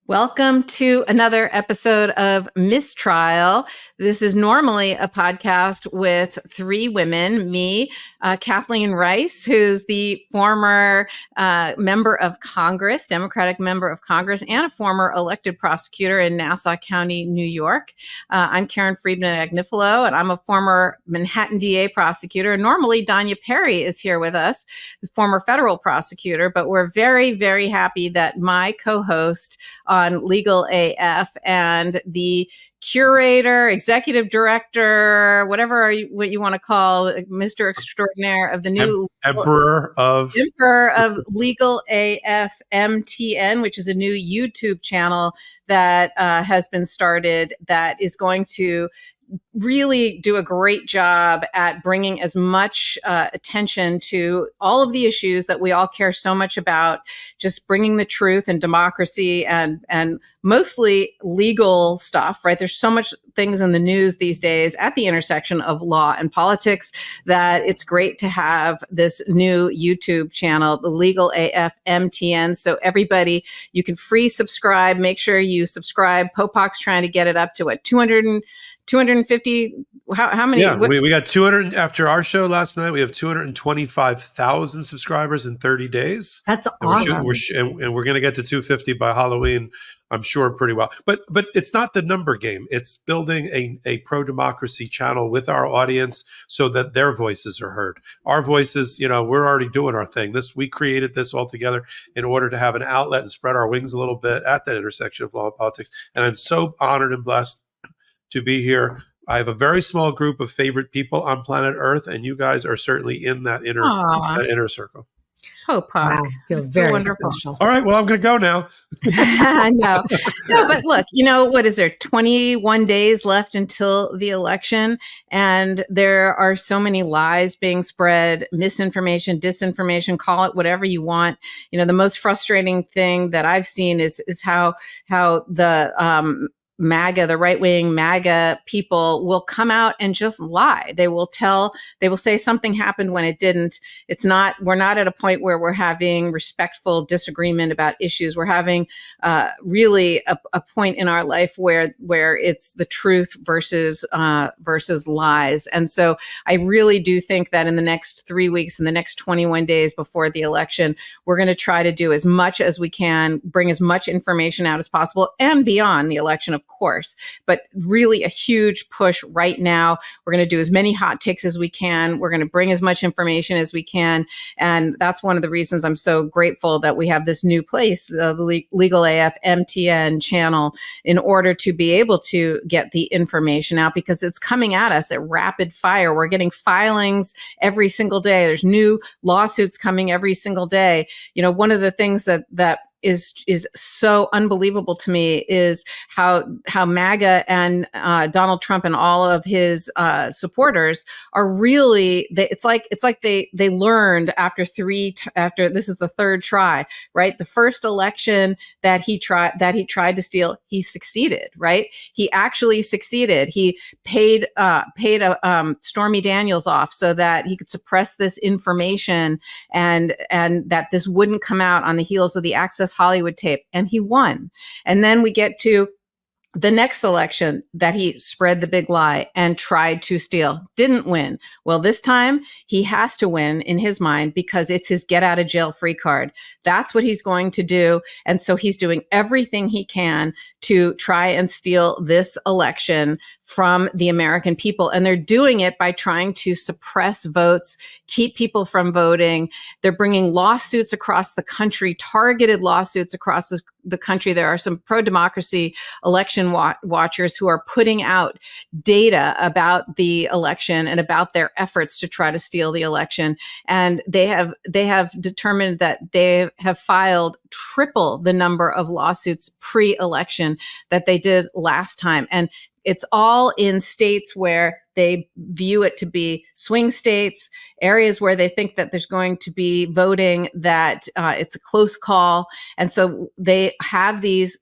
Welcome to another episode of MissTrial. This is normally a podcast with three women, me, Kathleen Rice, who's the former member of Congress, Democratic member of Congress, and a former elected prosecutor in Nassau County, New York. I'm Karen Friedman Agnifilo, and I'm a former Manhattan DA prosecutor. Normally, Danya Perry is here with us, the former federal prosecutor, but we're very, very happy that my co-host on Legal AF and the curator, executive director, what you want to call Mr. Extraordinaire of the new Emperor of Legal AF MTN, which is a new YouTube channel that has been started that is going to really do a great job at bringing as much attention to all of the issues that we all care so much about, just bringing the truth and democracy and mostly legal stuff, right? There's so much things in the news these days at the intersection of law and politics that it's great to have this new YouTube channel, the Legal AF MTN. So everybody, you can free subscribe. Make sure you subscribe. Popok's trying to get it up to 250. How many? Yeah, we got 200 after our show last night. We have 225,000 subscribers in 30 days. That's awesome. And we're going to get to 250 by Halloween, I'm sure, pretty well. But it's not the number game. It's building a pro-democracy channel with our audience so that their voices are heard. Our voices, we're already doing our thing. We created this all together in order to have an outlet and spread our wings a little bit at that intersection of law and politics. And I'm so honored and blessed to be here. I have a very small group of favorite people on planet Earth, and you guys are certainly in that inner circle. Popok. Wow, feels very wonderful. Special. All right, well, I'm going to go now. I know. No, but look, what is there? 21 days left until the election, and there are so many lies being spread, misinformation, disinformation, call it whatever you want. The most frustrating thing that I've seen is how the MAGA, the right-wing MAGA people will come out and just lie. They will say something happened when it didn't. We're not at a point where we're having respectful disagreement about issues. We're having really a point in our life where it's the truth versus lies. And so I really do think that in the next 3 weeks, in the next 21 days before the election, we're going to try to do as much as we can, bring as much information out as possible and beyond the election, of course, but really a huge push right now. We're going to do as many hot takes as we can. We're going to bring as much information as we can. And that's one of the reasons I'm so grateful that we have this new place, the Legal AF MTN channel, in order to be able to get the information out, because it's coming at us at rapid fire. We're getting filings every single day. There's new lawsuits coming every single day. One of the things that is so unbelievable to me is how MAGA and Donald Trump and all of his supporters are really, it's like they learned after this is the third try, right? The first election that he tried to steal, he succeeded, right? He actually succeeded. He paid Stormy Daniels off so that he could suppress this information and that this wouldn't come out on the heels of the Access Hollywood tape, and he won. And then we get to the next election that he spread the big lie and tried to steal, didn't win. Well, this time he has to win in his mind because it's his get out of jail free card. That's what he's going to do. And so he's doing everything he can to try and steal this election from the American people. And they're doing it by trying to suppress votes, keep people from voting. They're bringing lawsuits across the country, targeted lawsuits across the country. There are some pro-democracy election watchers who are putting out data about the election and about their efforts to try to steal the election. And they have determined that they have filed triple the number of lawsuits pre-election that they did last time. And it's all in states where they view it to be swing states, areas where they think that there's going to be voting, that it's a close call. And so they have these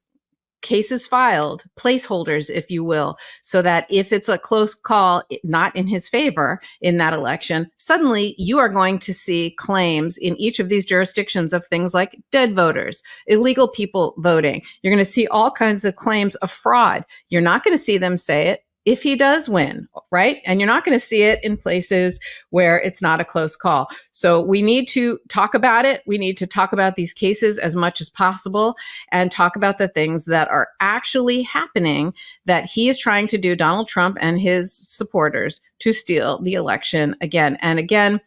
cases filed, placeholders, if you will, so that if it's a close call, not in his favor in that election, suddenly you are going to see claims in each of these jurisdictions of things like dead voters, illegal people voting. You're going to see all kinds of claims of fraud. You're not going to see them say it if he does win, right? And you're not going to see it in places where it's not a close call. So we need to talk about it. We need to talk about these cases as much as possible and talk about the things that are actually happening that he is trying to do, Donald Trump and his supporters, to steal the election again and again.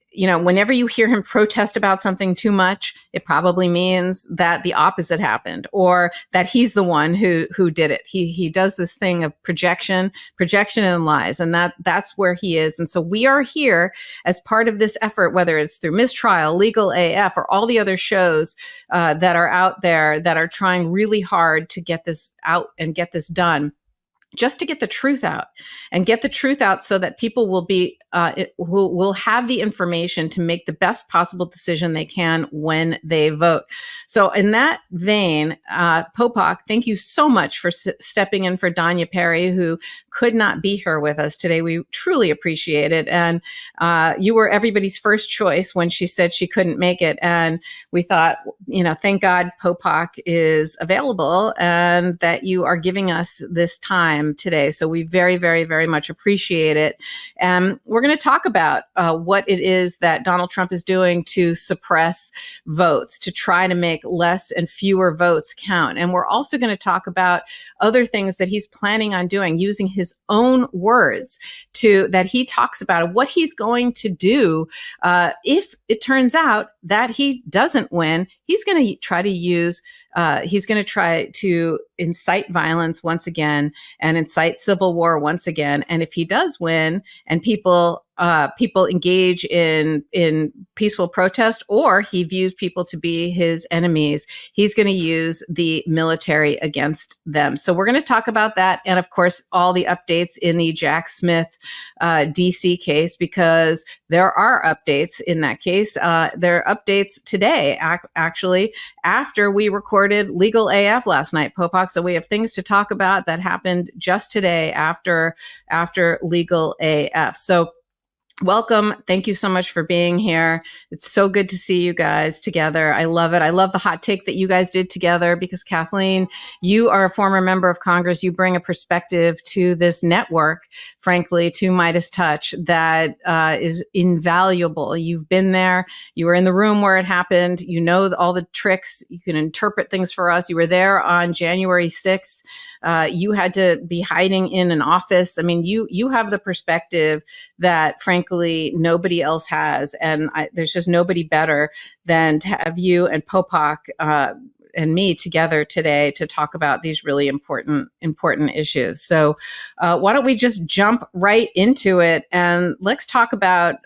You know, whenever you hear him protest about something too much, it probably means that the opposite happened or that he's the one who did it. He does this thing of projection and lies, and that's where he is. And so we are here as part of this effort, whether it's through MissTrial, Legal AF, or all the other shows that are out there that are trying really hard to get this out and get this done, just to get the truth out and get the truth out so that people will be will have the information to make the best possible decision they can when they vote. So in that vein, Popok, thank you so much for stepping in for Danya Perry, who could not be here with us today. We truly appreciate it. And you were everybody's first choice when she said she couldn't make it. And we thought, you know, thank God Popok is available and that you are giving us this time today. So we very, very, very much appreciate it. We're going to talk about what it is that Donald Trump is doing to suppress votes, to try to make less and fewer votes count. And we're also going to talk about other things that he's planning on doing, using his own words that he talks about what he's going to do if it turns out that he doesn't win. He's going to try to incite violence once again and incite civil war once again. And if he does win and people engage in peaceful protest, or he views people to be his enemies, he's going to use the military against them. So we're going to talk about that. And of course, all the updates in the Jack Smith DC case, because there are updates in that case. There are updates today, actually, after we recorded Legal AF last night, Popok. So we have things to talk about that happened just today after Legal AF. So welcome. Thank you so much for being here. It's so good to see you guys together. I love it. I love the hot take that you guys did together because, Kathleen, you are a former member of Congress. You bring a perspective to this network, frankly, to Midas Touch that is invaluable. You've been there. You were in the room where it happened. You know all the tricks. You can interpret things for us. You were there on January 6th. You had to be hiding in an office. I mean, you have the perspective that, frankly, nobody else has. And there's just nobody better than to have you and Popok and me together today to talk about these really important issues. So why don't we just jump right into it, and let's talk about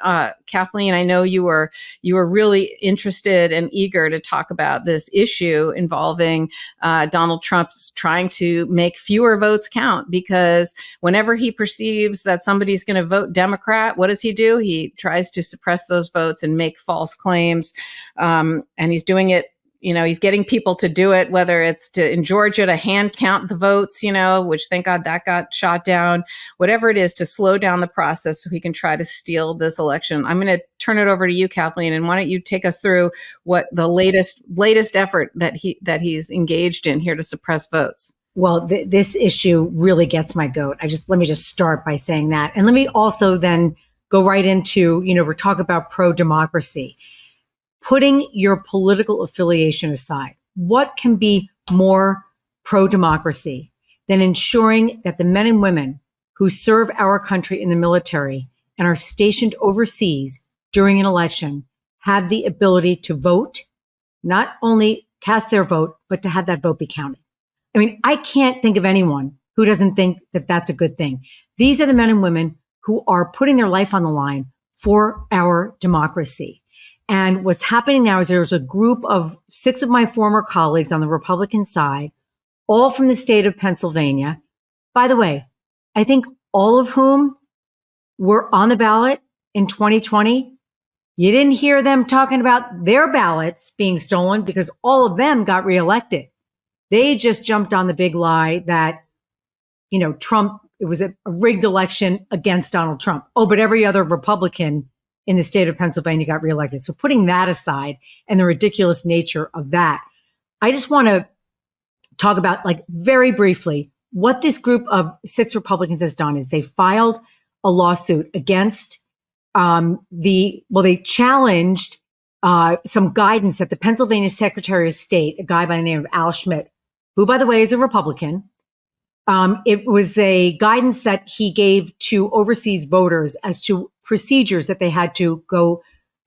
Kathleen. I know you were really interested and eager to talk about this issue involving Donald Trump's trying to make fewer votes count, because whenever he perceives that somebody's going to vote Democrat, what does he do? He tries to suppress those votes and make false claims, and he's doing it. You know, he's getting people to do it, whether it's in Georgia to hand count the votes, you know, which thank God that got shot down, whatever it is to slow down the process so he can try to steal this election. I'm going to turn it over to you, Kathleen, and why don't you take us through what the latest effort that he's engaged in here to suppress votes? Well, this issue really gets my goat. Let me just start by saying that. And let me also then go right into, you know, we're talking about pro-democracy. Putting your political affiliation aside, what can be more pro-democracy than ensuring that the men and women who serve our country in the military and are stationed overseas during an election have the ability to vote, not only cast their vote, but to have that vote be counted? I mean, I can't think of anyone who doesn't think that that's a good thing. These are the men and women who are putting their life on the line for our democracy. And what's happening now is there's a group of 6 of my former colleagues on the Republican side, all from the state of Pennsylvania. By the way, I think all of whom were on the ballot in 2020. You didn't hear them talking about their ballots being stolen because all of them got reelected. They just jumped on the big lie that, Trump, it was a rigged election against Donald Trump. Oh, but every other Republican in the state of Pennsylvania got reelected. So putting that aside and the ridiculous nature of that, I just want to talk about, like, very briefly, what this group of 6 Republicans has done is they filed a lawsuit against they challenged some guidance that the Pennsylvania Secretary of State, a guy by the name of Al Schmidt, who, by the way, is a Republican. It was a guidance that he gave to overseas voters as to procedures that they had to go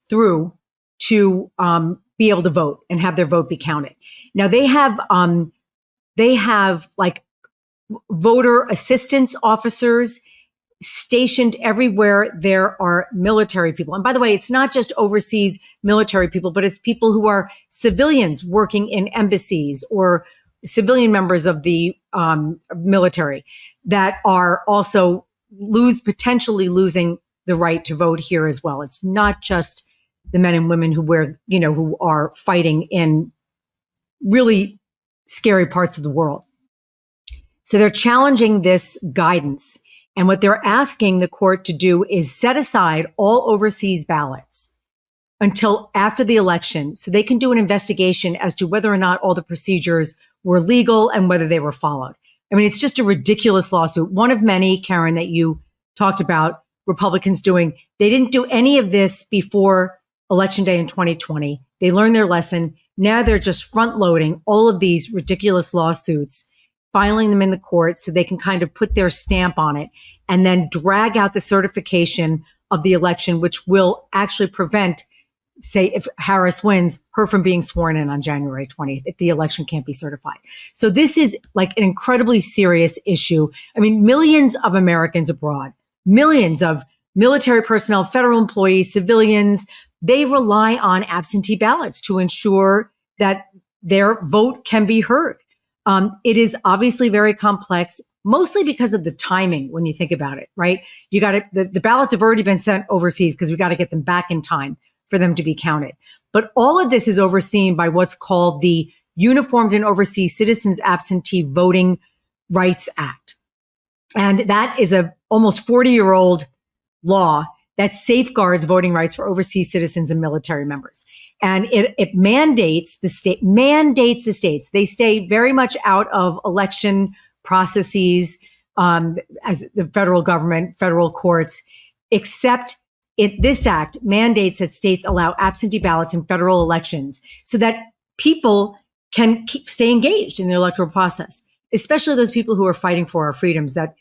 through to be able to vote and have their vote be counted. Now they have like voter assistance officers stationed everywhere there are military people. And by the way, it's not just overseas military people, but it's people who are civilians working in embassies or civilian members of the military that are also potentially losing the right to vote here as well. It's not just the men and women who are fighting in really scary parts of the world. So they're challenging this guidance. And what they're asking the court to do is set aside all overseas ballots until after the election so they can do an investigation as to whether or not all the procedures were legal and whether they were followed. I mean, it's just a ridiculous lawsuit. One of many, Karen, that you talked about Republicans doing. They didn't do any of this before Election Day in 2020. They learned their lesson. Now they're just front loading all of these ridiculous lawsuits, filing them in the court so they can kind of put their stamp on it and then drag out the certification of the election, which will actually prevent, say, if Harris wins, her from being sworn in on January 20th if the election can't be certified. So this is like an incredibly serious issue. I mean, millions of Americans abroad, millions of military personnel, federal employees, civilians, they rely on absentee ballots to ensure that their vote can be heard. It is obviously very complex, mostly because of the timing when you think about it, right? You got it. The ballots have already been sent overseas because we got to get them back in time for them to be counted. But all of this is overseen by what's called the Uniformed and Overseas Citizens Absentee Voting Rights Act. And that is a almost 40-year-old law that safeguards voting rights for overseas citizens and military members. And it mandates the states. They stay very much out of election processes as the federal government, federal courts, except this act mandates that states allow absentee ballots in federal elections so that people can stay engaged in the electoral process, especially those people who are fighting for our freedoms that,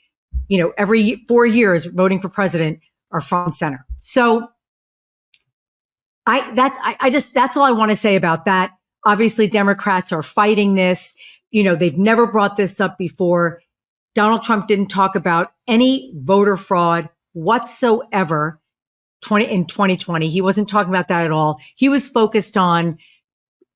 every 4 years voting for president are front and center. So that's all I want to say about that. Obviously, Democrats are fighting this. They've never brought this up before. Donald Trump didn't talk about any voter fraud whatsoever in 2020. He wasn't talking about that at all. He was focused on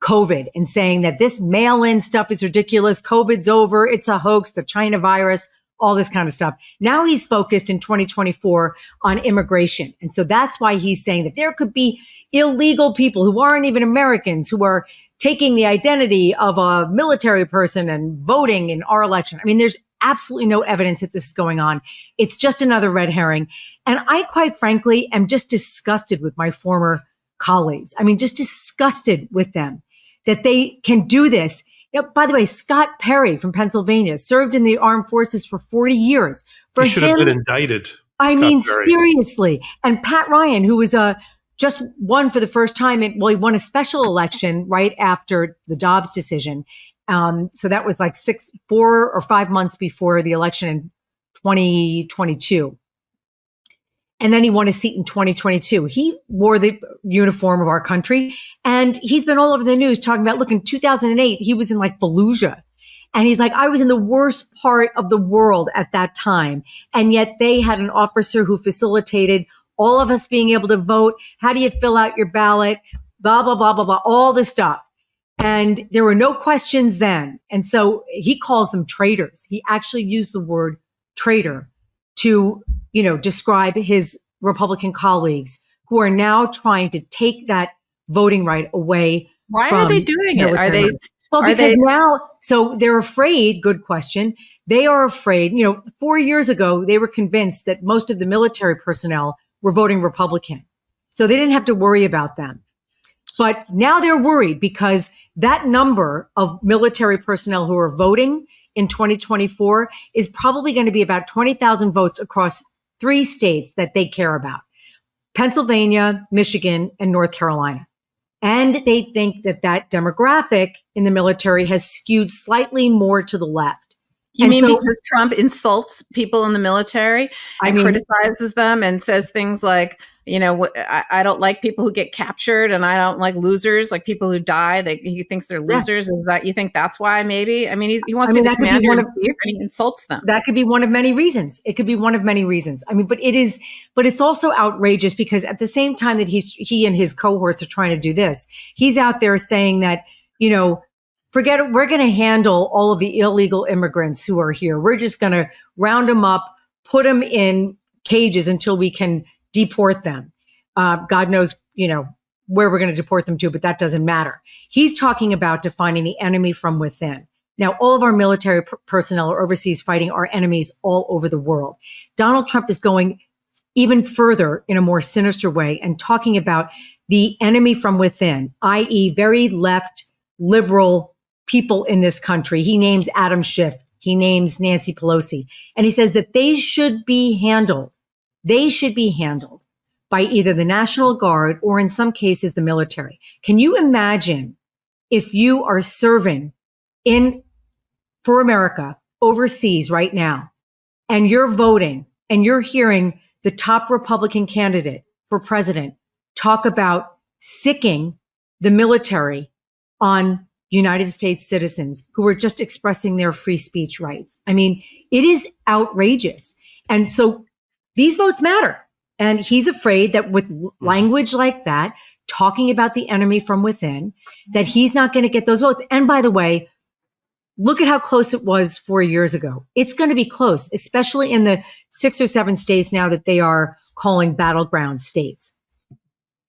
COVID and saying that this mail-in stuff is ridiculous. COVID's over. It's a hoax, the China virus, all this kind of stuff. Now he's focused in 2024 on immigration. And so that's why he's saying that there could be illegal people who aren't even Americans who are taking the identity of a military person and voting in our election. I mean, there's absolutely no evidence that this is going on. It's just another red herring. And I, quite frankly, am just disgusted with my former colleagues. I mean, just disgusted with them that they can do this. By the way, Scott Perry from Pennsylvania served in the armed forces for 40 years. He should have been indicted. I mean, seriously. And Pat Ryan, who was just won for the first time, he won a special election right after the Dobbs decision. So that was like 4 or 5 months before the election in 2022. And then he won a seat in 2022. He wore the uniform of our country. And he's been all over the news talking about, look, in 2008, he was in like Fallujah. And he's like, I was in the worst part of the world at that time. And yet they had an officer who facilitated all of us being able to vote. How do you fill out your ballot? Blah, blah, blah, blah, blah, all this stuff. And there were no questions then. And so he calls them traitors. He actually used the word traitor to, describe his Republican colleagues who are now trying to take that voting right away. Why are they doing it? Are they Well, because now, so they're afraid, good question. They are afraid, 4 years ago, they were convinced that most of the military personnel were voting Republican. So they didn't have to worry about them. But now they're worried because that number of military personnel who are voting in 2024 is probably going to be about 20,000 votes across 3 states that they care about: Pennsylvania, Michigan, and North Carolina. And they think that that demographic in the military has skewed slightly more to the left. You mean because Trump insults people in the military and criticizes them and says things like, I don't like people who get captured and I don't like losers, like people who die. He thinks they're losers. Yeah. Is that, you think that's why maybe? I mean, he wants to be the commander in chief and he insults them. That could be one of many reasons. It could be one of many reasons. I mean, but it's also outrageous because at the same time that he and his cohorts are trying to do this, he's out there saying that, forget it, we're going to handle all of the illegal immigrants who are here. We're just going to round them up, put them in cages until we can deport them. God knows, where we're going to deport them to, but that doesn't matter. He's talking about defining the enemy from within. Now, all of our military personnel are overseas fighting our enemies all over the world. Donald Trump is going even further in a more sinister way and talking about the enemy from within, i.e. very left, liberal people in this country. He names Adam Schiff. He names Nancy Pelosi. And he says that they should be handled by either the National Guard or in some cases the military. Can you imagine if you are serving for America overseas right now and you're voting and you're hearing the top Republican candidate for president talk about sicking the military on United States citizens who are just expressing their free speech rights? I mean, it is outrageous. And so these votes matter. And he's afraid that with language like that, talking about the enemy from within, that he's not going to get those votes. And by the way, look at how close it was 4 years ago. It's going to be close, especially in the 6 or 7 states now that they are calling battleground states.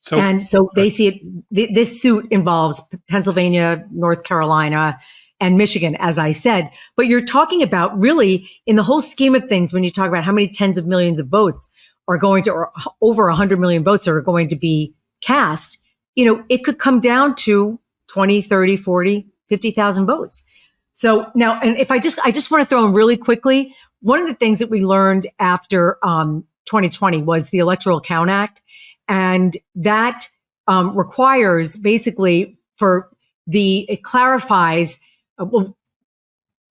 So they see it. This suit involves Pennsylvania, North Carolina, and Michigan, as I said. But you're talking about really in the whole scheme of things, when you talk about how many tens of millions of votes are going to, or over 100 million votes are going to be cast, it could come down to 20, 30, 40, 50,000 votes. So now, and if I just want to throw in really quickly, one of the things that we learned after 2020 was the Electoral Count Act. And that requires basically it clarifies, let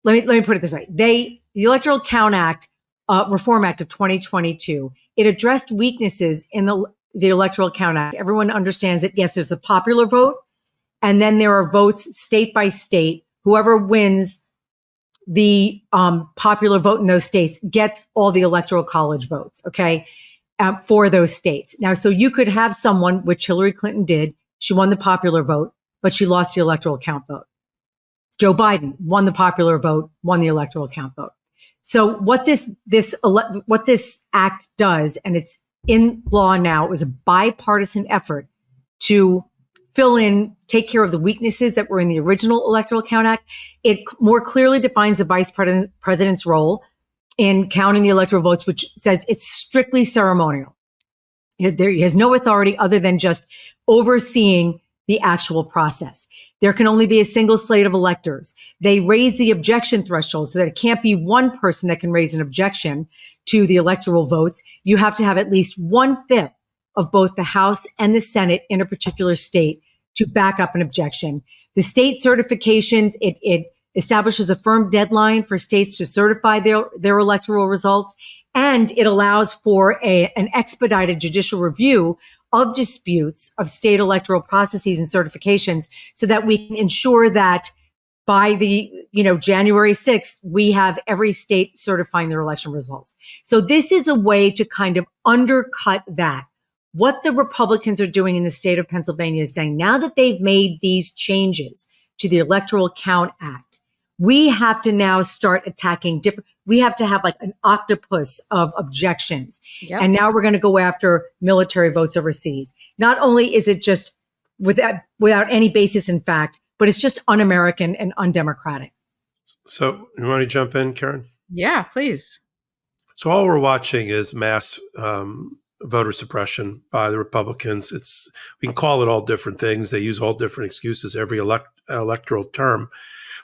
me put it this way. The Electoral Count Act, Reform Act of 2022, it addressed weaknesses in the Electoral Count Act. Everyone understands that, yes, there's the popular vote, and then there are votes state by state. Whoever wins the popular vote in those states gets all the Electoral College votes, okay, for those states. Now, so you could have someone, which Hillary Clinton did, she won the popular vote, but she lost the electoral count vote. Joe Biden won the popular vote, won the electoral count vote. So what this act does, and it's in law now, it was a bipartisan effort to take care of the weaknesses that were in the original Electoral Count Act. It more clearly defines the vice president's role in counting the electoral votes, which says it's strictly ceremonial. He has no authority other than just overseeing the actual process. There can only be a single slate of electors. They raise the objection threshold so that it can't be one person that can raise an objection to the electoral votes. You have to have at least 1/5 of both the House and the Senate in a particular state to back up an objection. The state certifications, it establishes a firm deadline for states to certify their electoral results, and it allows for an expedited judicial review of disputes of state electoral processes and certifications so that we can ensure that by the January 6th, we have every state certifying their election results. So this is a way to kind of undercut that. What the Republicans are doing in the state of Pennsylvania is saying, now that they've made these changes to the Electoral Count Act, we have to now start attacking we have to have like an octopus of objections. Yep. And now we're going to go after military votes overseas. Not only is it just without any basis in fact, but it's just un-American and undemocratic. So you want to jump in, Karen? Yeah, please. So all we're watching is mass voter suppression by the Republicans. We can call it all different things. They use all different excuses every electoral term.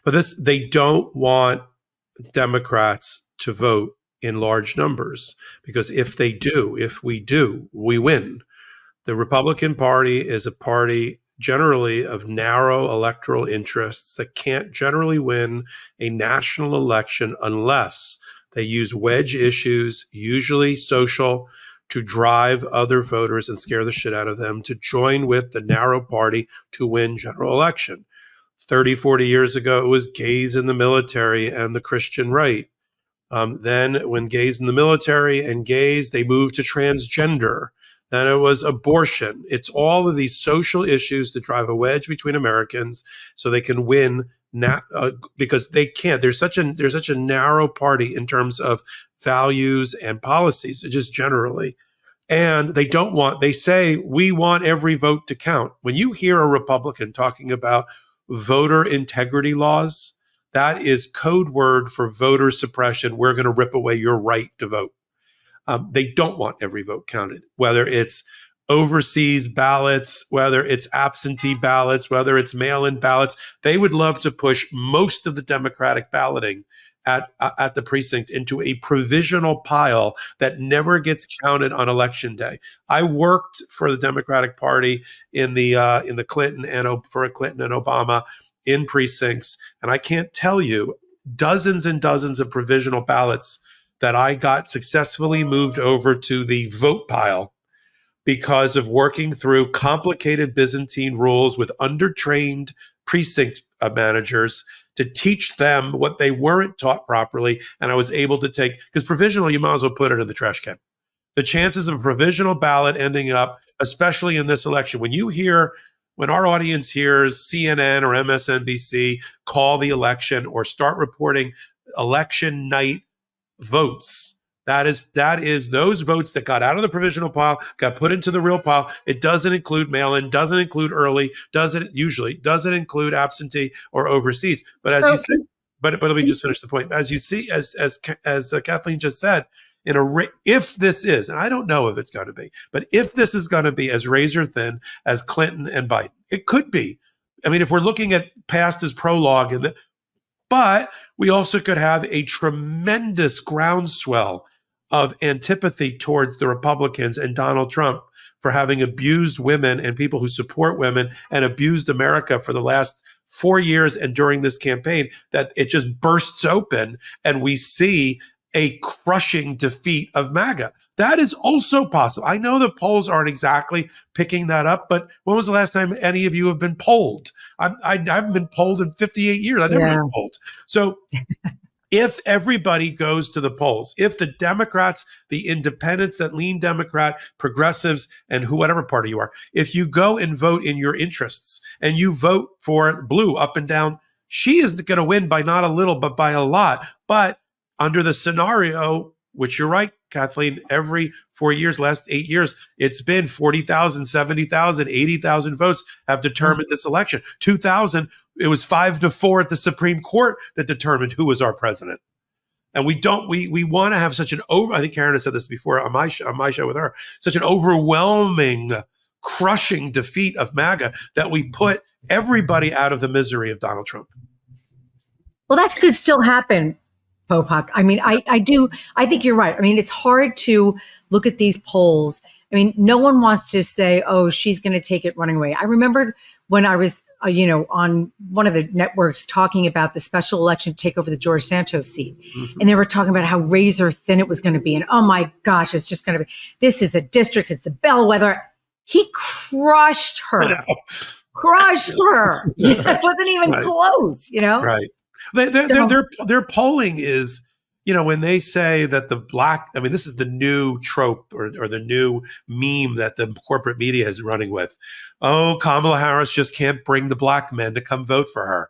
But they don't want Democrats to vote in large numbers, because if we do, we win. The Republican Party is a party generally of narrow electoral interests that can't generally win a national election unless they use wedge issues, usually social, to drive other voters and scare the shit out of them to join with the narrow party to win general election. 30, 40 years ago, it was gays in the military and the Christian right. Then when gays in the military and gays, they moved to transgender. Then it was abortion. It's all of these social issues that drive a wedge between Americans so they can win because they can't. There's such a narrow party in terms of values and policies, just generally. And they say, we want every vote to count. When you hear a Republican talking about voter integrity laws, that is code word for voter suppression. We're going to rip away your right to vote. They don't want every vote counted, whether it's overseas ballots, whether it's absentee ballots, whether it's mail-in ballots. They would love to push most of the Democratic balloting at the precinct into a provisional pile that never gets counted on election day. I worked for the Democratic Party in the Clinton and Obama in precincts, and I can't tell you dozens and dozens of provisional ballots that I got successfully moved over to the vote pile because of working through complicated Byzantine rules with undertrained precinct managers to teach them what they weren't taught properly. And I was able to take, because provisional, you might as well put it in the trash can. The chances of a provisional ballot ending up, especially in this election, when our audience hears CNN or MSNBC call the election or start reporting election night votes, that is those votes that got out of the provisional pile, got put into the real pile. It doesn't include mail-in, doesn't include early, doesn't include absentee or overseas. But as you said, but let me just finish the point. As you see, as Kathleen just said, if this is, and I don't know if it's going to be, but if this is going to be as razor thin as Clinton and Biden, it could be. I mean, if we're looking at past as prologue, but we also could have a tremendous groundswell of antipathy towards the Republicans and Donald Trump for having abused women and people who support women and abused America for the last 4 years and during this campaign, that it just bursts open and we see a crushing defeat of MAGA. That is also possible. I know the polls aren't exactly picking that up, but when was the last time any of you have been polled? I haven't been polled in 58 years. I've never been polled. So if everybody goes to the polls, if the Democrats, the independents that lean Democrat, progressives, and whatever party you are, if you go and vote in your interests and you vote for blue up and down, she is going to win by not a little, but by a lot. But under the scenario, which you're right, Kathleen, every 4 years, last 8 years, it's been 40,000, 70,000, 80,000 votes have determined this election. 2000, it was 5-4 at the Supreme Court that determined who was our president. And we want to have such I think Karen has said this before on my show with her, such an overwhelming, crushing defeat of MAGA that we put everybody out of the misery of Donald Trump. Well, that could still happen, Popok. I mean, I think you're right. I mean, it's hard to look at these polls. I mean, no one wants to say, oh, she's going to take it running away. I remembered when I was, on one of the networks talking about the special election to take over the George Santos seat. Mm-hmm. And they were talking about how razor thin it was going to be. And oh my gosh, it's just going to be, this is a district, it's a bellwether. He crushed her. Crushed her. It wasn't even close, Right. Their polling is, when they say that this is the new trope or the new meme that the corporate media is running with. Oh, Kamala Harris just can't bring the black men to come vote for her.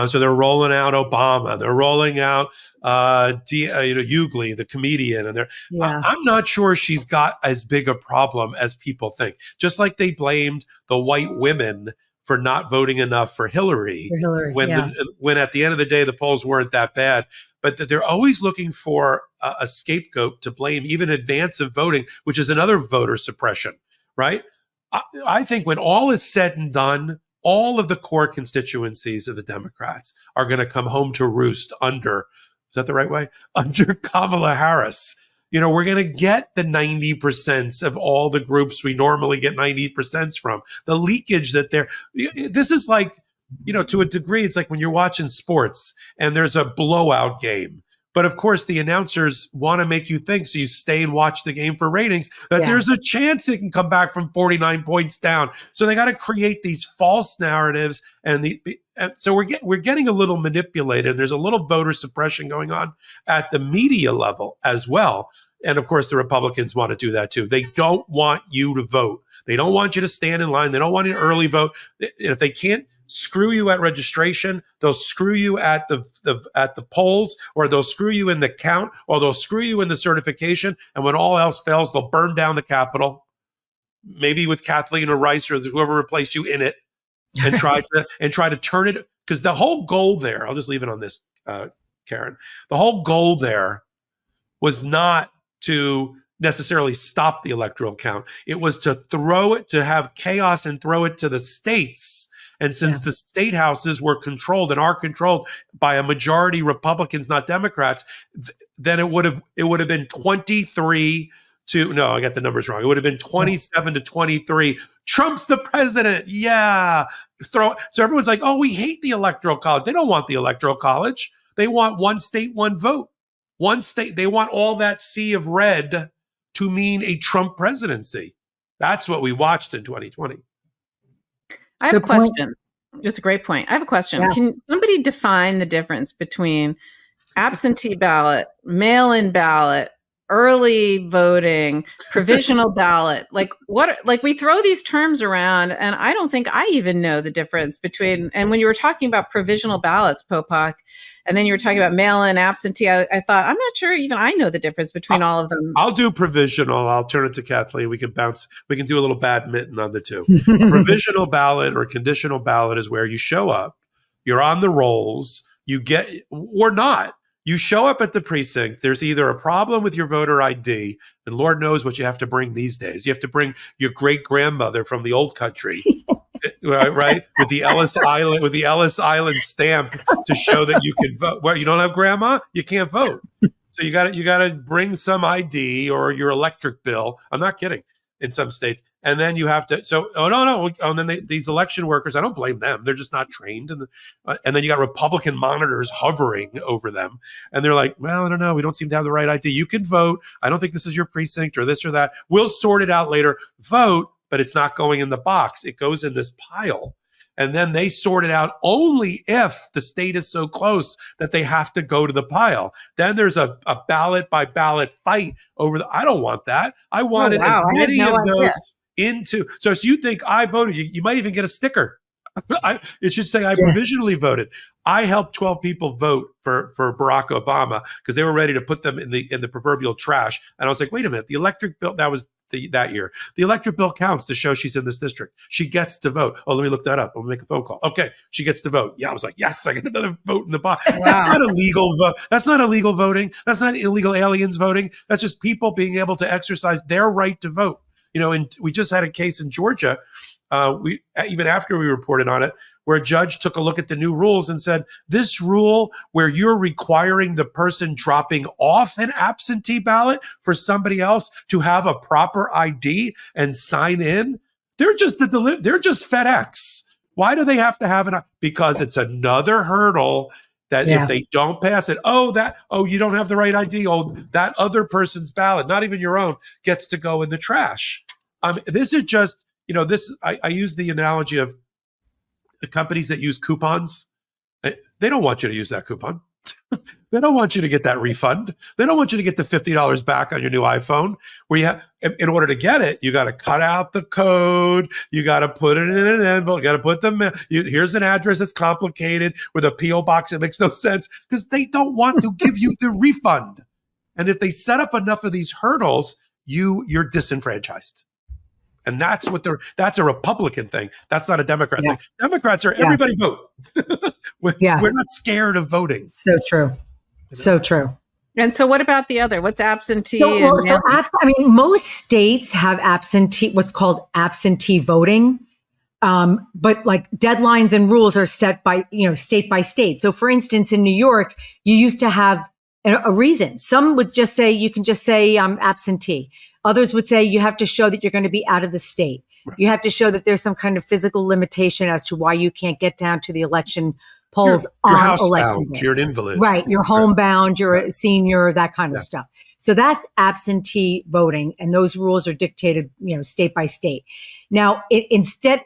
So they're rolling out Obama. They're rolling out Hughley, the comedian. And I'm not sure she's got as big a problem as people think. Just like they blamed the white women for not voting enough for Hillary, when at the end of the day, the polls weren't that bad. But that they're always looking for a scapegoat to blame, even in advance of voting, which is another voter suppression, right? I think when all is said and done, all of the core constituencies of the Democrats are going to come home to roost under, is that the right way? Under Kamala Harris. You know, we're going to get the 90% of all the groups we normally get 90% from. The leakage that this is like, you know, to a degree, it's like when you're watching sports and there's a blowout game. But of course, the announcers want to make you think, so you stay and watch the game for ratings, that there's a chance it can come back from 49 points down. So they got to create these false narratives, and so we're getting a little manipulated. There's a little voter suppression going on at the media level as well. And of course, the Republicans want to do that too. They don't want you to vote. They don't want you to stand in line. They don't want you to early vote. And if they can't screw you at registration, they'll screw you at the polls, or they'll screw you in the count, or they'll screw you in the certification. And when all else fails, they'll burn down the Capitol, maybe with Kathleen or Rice or whoever replaced you in it, and try to turn it. Because the whole goal there, I'll just leave it on this, Karen. The whole goal there was not to necessarily stop the electoral count. It was to have chaos and throw it to the states. And since the state houses were controlled and are controlled by a majority Republicans, not Democrats, then it would have been 23 to, no, I got the numbers wrong. It would have been 27 to 23. Trump's the president. Yeah. So everyone's like, oh, we hate the Electoral College. They don't want the Electoral College. They want one state, one vote. One state. They want all that sea of red to mean a Trump presidency. That's what we watched in 2020. I have a question. It's a great point. I have a question. Yeah. Can somebody define the difference between absentee ballot, mail-in ballot, early voting, provisional ballot? Like we throw these terms around, and I don't think I even know the difference between, and when you were talking about provisional ballots, Popok, and then you were talking about mail-in, absentee, I thought, I'm not sure even I know the difference between all of them. I'll do provisional. I'll turn it to Kathleen. We can do a little badminton on the two. A provisional ballot or conditional ballot is where you show up, you're on the rolls, you get, or not. You show up at the precinct, there's either a problem with your voter ID, and Lord knows what you have to bring these days. You have to bring your great-grandmother from the old country, right? With the Ellis Island stamp to show that you can vote. Well, you don't have grandma, you can't vote. So you got to bring some ID or your electric bill. I'm not kidding. In some states, and then you have to. So, and then these election workers, I don't blame them. They're just not trained, and then you got Republican monitors hovering over them, and they're like, "Well, I don't know. We don't seem to have the right ID. You can vote. I don't think this is your precinct or this or that. We'll sort it out later. Vote, but it's not going in the box. It goes in this pile." And then they sort it out only if the state is so close that they have to go to the pile. Then there's a ballot by ballot fight over I don't want that. I wanted as many of those into. So you think I voted, you might even get a sticker. It should say I provisionally voted. I helped 12 people vote for Barack Obama because they were ready to put them in the proverbial trash. And I was like, wait a minute, the electric bill, that was that year. The electric bill counts to show she's in this district. She gets to vote. Oh, let me look that up. I'll make a phone call. Okay, she gets to vote. Yeah, I was like, yes, I get another vote in the box. Wow. That's not illegal vote. That's not illegal voting. That's not illegal aliens voting. That's just people being able to exercise their right to vote. You know, and we just had a case in Georgia. We even after we reported on it, where a judge took a look at the new rules and said, this rule where you're requiring the person dropping off an absentee ballot for somebody else to have a proper ID and sign in, they're just FedEx. Why do they have to have it? Because it's another hurdle that if they don't pass it, you don't have the right ID. Oh, that other person's ballot, not even your own, gets to go in the trash. This is just. You know, I use the analogy of the companies that use coupons. They don't want you to use that coupon. They don't want you to get that refund. They don't want you to get the $50 back on your new iPhone. In order to get it, you got to cut out the code. You got to put it in an envelope. You got to put here's an address that's complicated with a P.O. box that makes no sense because they don't want to give you the refund. And if they set up enough of these hurdles, you're disenfranchised. And that's a Republican thing. That's not a Democrat Yeah. thing. Democrats are everybody vote. We're not scared of voting. So true. So true. And so what about the other? What's absentee? Most states have what's called absentee voting. But like deadlines and rules are set by, state by state. So for instance, in New York, you used to have a reason. Some would just say, you can just say absentee. Others would say you have to show that you're going to be out of the state. Right. You have to show that there's some kind of physical limitation as to why you can't get down to the election polls on election day. You're an invalid. Right. You're homebound, you're a senior, that kind of stuff. So that's absentee voting. And those rules are dictated, state by state. Now, instead,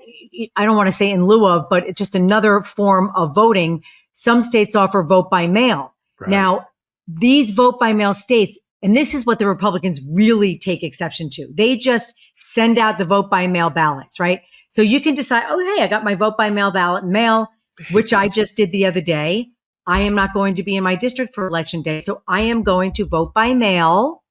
I don't want to say in lieu of, but it's just another form of voting. Some states offer vote by mail. Right. Now, these vote by mail states, and this is what the Republicans really take exception to. They just send out the vote by mail ballots, right? So you can decide, oh, hey, I got my vote by mail ballot in mail, which I just did the other day. I am not going to be in my district for election day. So I am going to vote by mail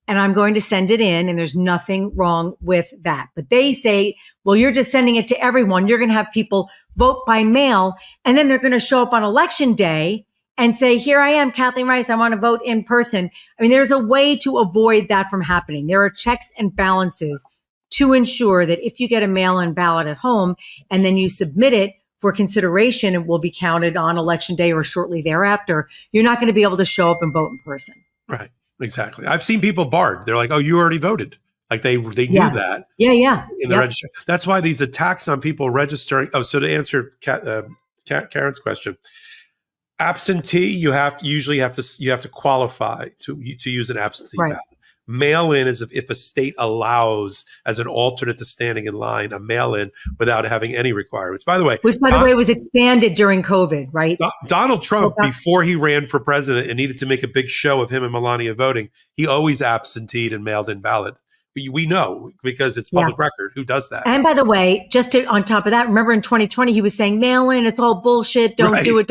and I'm going to send it in. And there's nothing wrong with that. But they say, well, you're just sending it to everyone. You're going to have people vote by mail. And then they're going to show up on election day and say, here I am, Kathleen Rice, I want to vote in person. I mean, there's a way to avoid that from happening. There are checks and balances to ensure that if you get a mail-in ballot at home and then you submit it for consideration, it will be counted on election day or shortly thereafter, you're not going to be able to show up and vote in person. Right, exactly. I've seen people barred. They're like, oh, you already voted. Like they knew that. Yeah. In the register. That's why these attacks on people registering. Oh, so to answer Karen's question, absentee, you usually have to qualify to use an absentee ballot. Mail-in is if a state allows, as an alternate to standing in line, a mail-in without having any requirements. By the way, which by the way was expanded during COVID, right? Donald Trump, before he ran for president and needed to make a big show of him and Melania voting, he always absenteed and mailed in ballot. We know because it's public record who does that. And by the way, on top of that, remember in 2020, he was saying mail-in, it's all bullshit. Don't do it.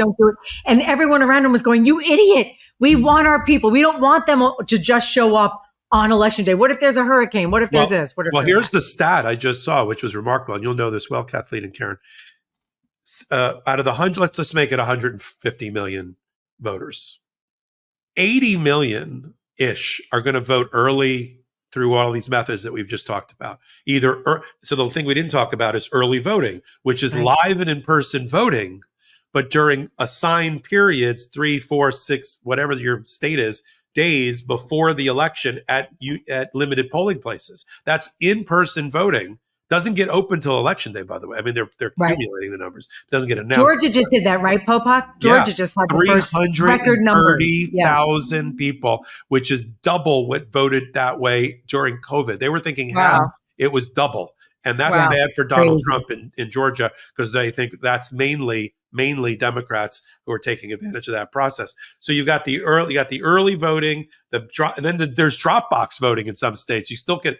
And everyone around him was going, you idiot. We want our people. We don't want them to just show up on election day. What if there's a hurricane? What if there's this? Here's the stat I just saw, which was remarkable. And you'll know this well, Kathleen and Karen. Out of the 100, let's just make it 150 million voters. 80 million-ish are going to vote early through all these methods that we've just talked about. So the thing we didn't talk about is early voting, which is live and in-person voting, but during assigned periods, 3, 4, 6, whatever your state is, days before the election at limited polling places. That's in-person voting. Doesn't get open till election day, by the way. I mean, they're accumulating the numbers. It doesn't get announced. Georgia just did that, right, Popok? Georgia just had the first record numbers. 330,000 people, which is double what voted that way during COVID. They were thinking half. It was double. And that's bad for Donald Trump in Georgia because they think that's mainly Democrats who are taking advantage of that process. So you got the early voting, and then there's drop box voting in some states. You still can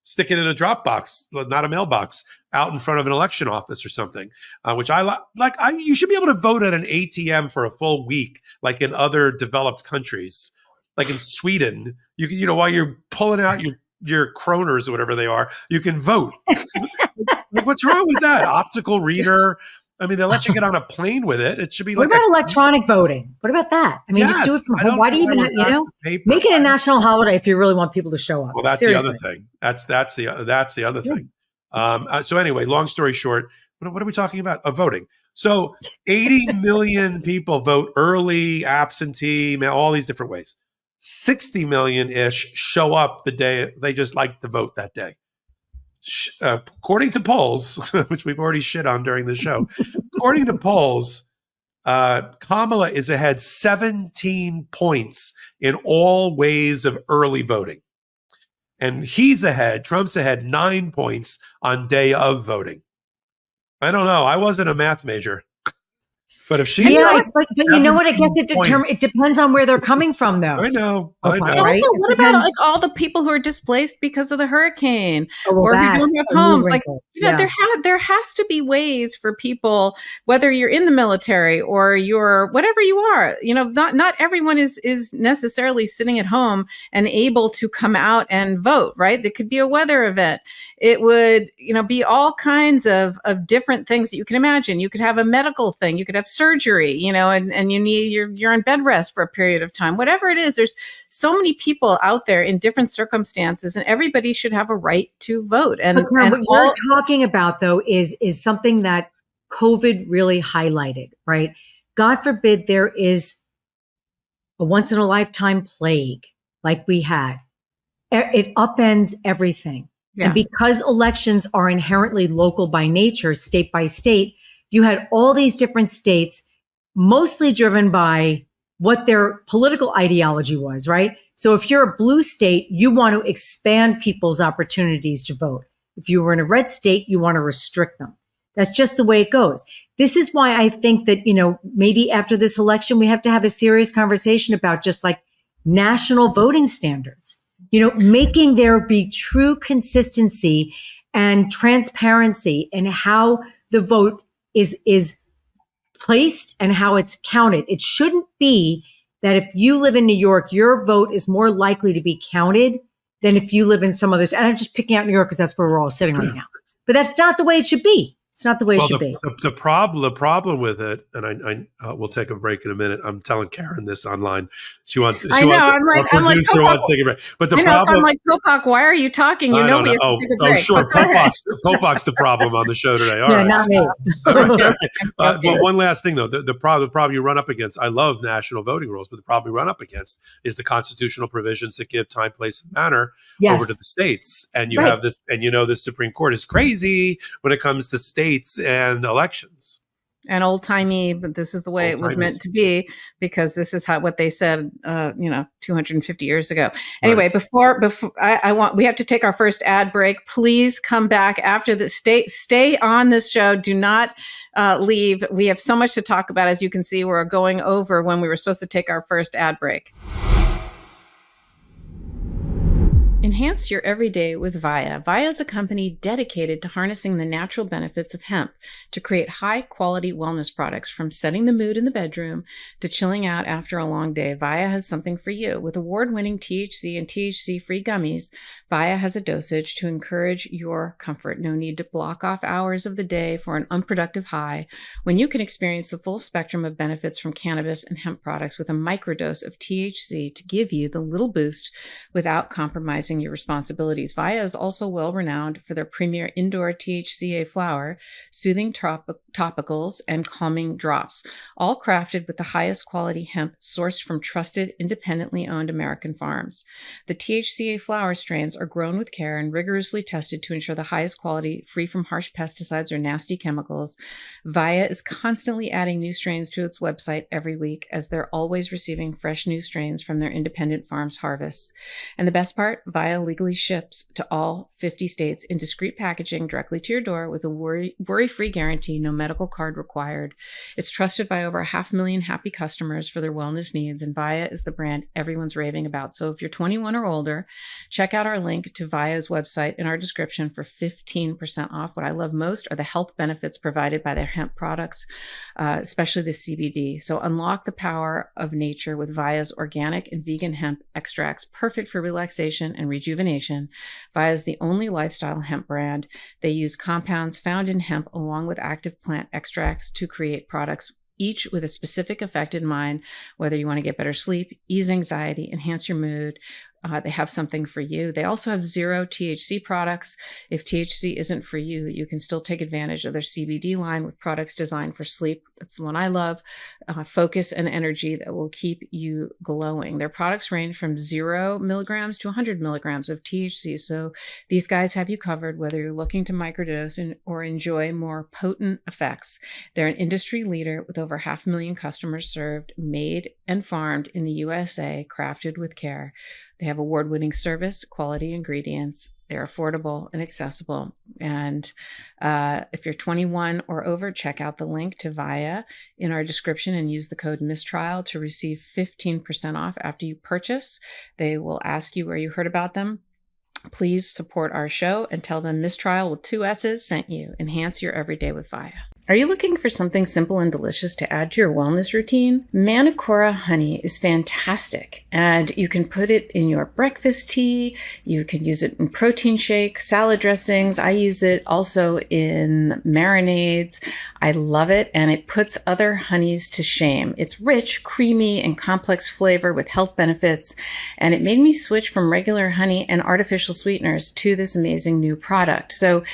stick it in a drop box, not a mailbox, out in front of an election office or something, which I like. You should be able to vote at an ATM for a full week, like in other developed countries, like in Sweden. You can, while you're pulling out your kroners or whatever they are, you can vote. Like, what's wrong with that? Optical reader. I mean, they'll let you get on a plane with it. It should be like. What about electronic voting? What about that? I mean, just do it from home. Why do you even have, make it a national holiday if you really want people to show up. Well, that's the other thing. That's the other thing. So anyway, long story short, what are we talking about? Voting. So 80 million people vote early, absentee, all these different ways. 60 million-ish show up the day they just like to vote that day. According to polls, which we've already shit on during the show, according to polls, Kamala is ahead 17 points in all ways of early voting. And Trump's ahead 9 points on day of voting. I don't know. I wasn't a math major. But if she, but you know what? I guess it depends on where they're coming from, though. I know. Right? Also, what about like all the people who are displaced because of the hurricane, or who don't have homes? Like, there has to be ways for people, whether you're in the military or you're whatever you are. Not everyone is necessarily sitting at home and able to come out and vote. Right? There could be a weather event. It would, be all kinds of different things that you can imagine. You could have a medical thing. You could have surgery, and you're on bed rest for a period of time. Whatever it is, there's so many people out there in different circumstances, and everybody should have a right to vote. And what you're talking about, though, is something that COVID really highlighted, right? God forbid there is a once in a lifetime plague like we had. It upends everything. Yeah. And because elections are inherently local by nature, state by state, you had all these different states, mostly driven by what their political ideology was, right? So if you're a blue state, you want to expand people's opportunities to vote. If you were in a red state, you want to restrict them. That's just the way it goes. This is why I think that, maybe after this election, we have to have a serious conversation about just like national voting standards, making there be true consistency and transparency in how the vote is placed and how it's counted. It shouldn't be that if you live in New York, your vote is more likely to be counted than if you live in some other state. And I'm just picking out New York because that's where we're all sitting right now. But that's not the way it should be. It's not the way it should be. The problem with it, and I we'll take a break in a minute. I'm telling Karen this online. She wants. I know. I'm like, wants to take a break. But the problem, I'm like, Popok, why are you talking? We have to take a break. Oh, sure. Popok's the problem on the show today. All right. Not me. But one last thing, though, the problem you run up against. I love national voting rules, but the problem you run up against is the constitutional provisions that give time, place, and manner over to the states. And you have this, and the Supreme Court is crazy when it comes to states and elections. And old-timey, but this is the way it was meant to be, because this is what they said 250 years ago. Anyway, before we have to take our first ad break. Please come back after the stay on this show. Do not leave. We have so much to talk about. As you can see, we're going over when we were supposed to take our first ad break. Enhance your everyday with Via. Via is a company dedicated to harnessing the natural benefits of hemp to create high-quality wellness products. From setting the mood in the bedroom to chilling out after a long day, Via has something for you. With award-winning THC and THC-free gummies, Via has a dosage to encourage your comfort. No need to block off hours of the day for an unproductive high when you can experience the full spectrum of benefits from cannabis and hemp products with a microdose of THC to give you the little boost without compromising your responsibilities. Via is also well renowned for their premier indoor THCA flower, soothing topicals, and calming drops, all crafted with the highest quality hemp sourced from trusted, independently owned American farms. The THCA flower strains are grown with care and rigorously tested to ensure the highest quality, free from harsh pesticides or nasty chemicals. Via is constantly adding new strains to its website every week, as they're always receiving fresh new strains from their independent farms' harvests. And the best part, Via legally ships to all 50 states in discreet packaging directly to your door with a worry-free guarantee, no medical card required. It's trusted by over 500,000 happy customers for their wellness needs, and Via is the brand everyone's raving about. So if you're 21 or older, check out our link to Via's website in our description for 15% off. What I love most are the health benefits provided by their hemp products, especially the CBD. So unlock the power of nature with Via's organic and vegan hemp extracts, perfect for relaxation and rejuvenation. Via is the only lifestyle hemp brand. They use compounds found in hemp along with active plant extracts to create products, each with a specific effect in mind, whether you want to get better sleep, ease anxiety, enhance your mood. They have something for you. They also have zero THC products. If THC isn't for you, you can still take advantage of their CBD line with products designed for sleep. That's the one I love. Focus and energy that will keep you glowing. Their products range from 0 milligrams to 100 milligrams of THC. So these guys have you covered, whether you're looking to microdose or enjoy more potent effects. They're an industry leader with over 500,000 customers served, made and farmed in the USA, crafted with care. They have have award-winning service, quality ingredients. They're affordable and accessible. And if you're 21 or over, check out the link to VIA in our description and use the code MissTrial to receive 15% off after you purchase. They will ask you where you heard about them. Please support our show and tell them MissTrial with 2 S's sent you. Enhance your everyday with VIA. Are you looking for something simple and delicious to add to your wellness routine? Manukora honey is fantastic, and you can put it in your breakfast tea. You can use it in protein shakes, salad dressings. I use it also in marinades. I love it, and it puts other honeys to shame. It's rich, creamy, and complex flavor with health benefits, and it made me switch from regular honey and artificial sweeteners to this amazing new product. So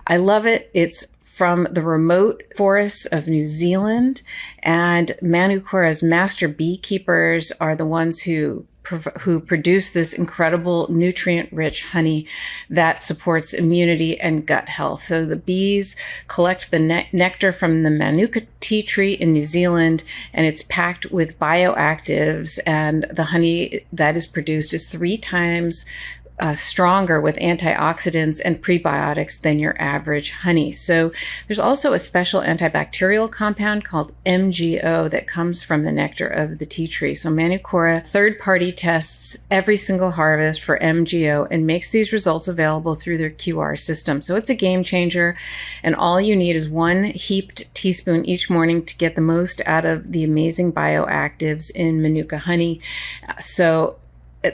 I love it. It's from the remote forests of New Zealand, and Manukora's master beekeepers are the ones who produce this incredible nutrient-rich honey that supports immunity and gut health. So the bees collect the nectar from the Manuka tea tree in New Zealand, and it's packed with bioactives, and the honey that is produced is 3 times stronger with antioxidants and prebiotics than your average honey. So there's also a special antibacterial compound called MGO that comes from the nectar of the tea tree. So Manukora third-party tests every single harvest for MGO and makes these results available through their QR system. So it's a game changer, and all you need is 1 heaped teaspoon each morning to get the most out of the amazing bioactives in Manuka honey. So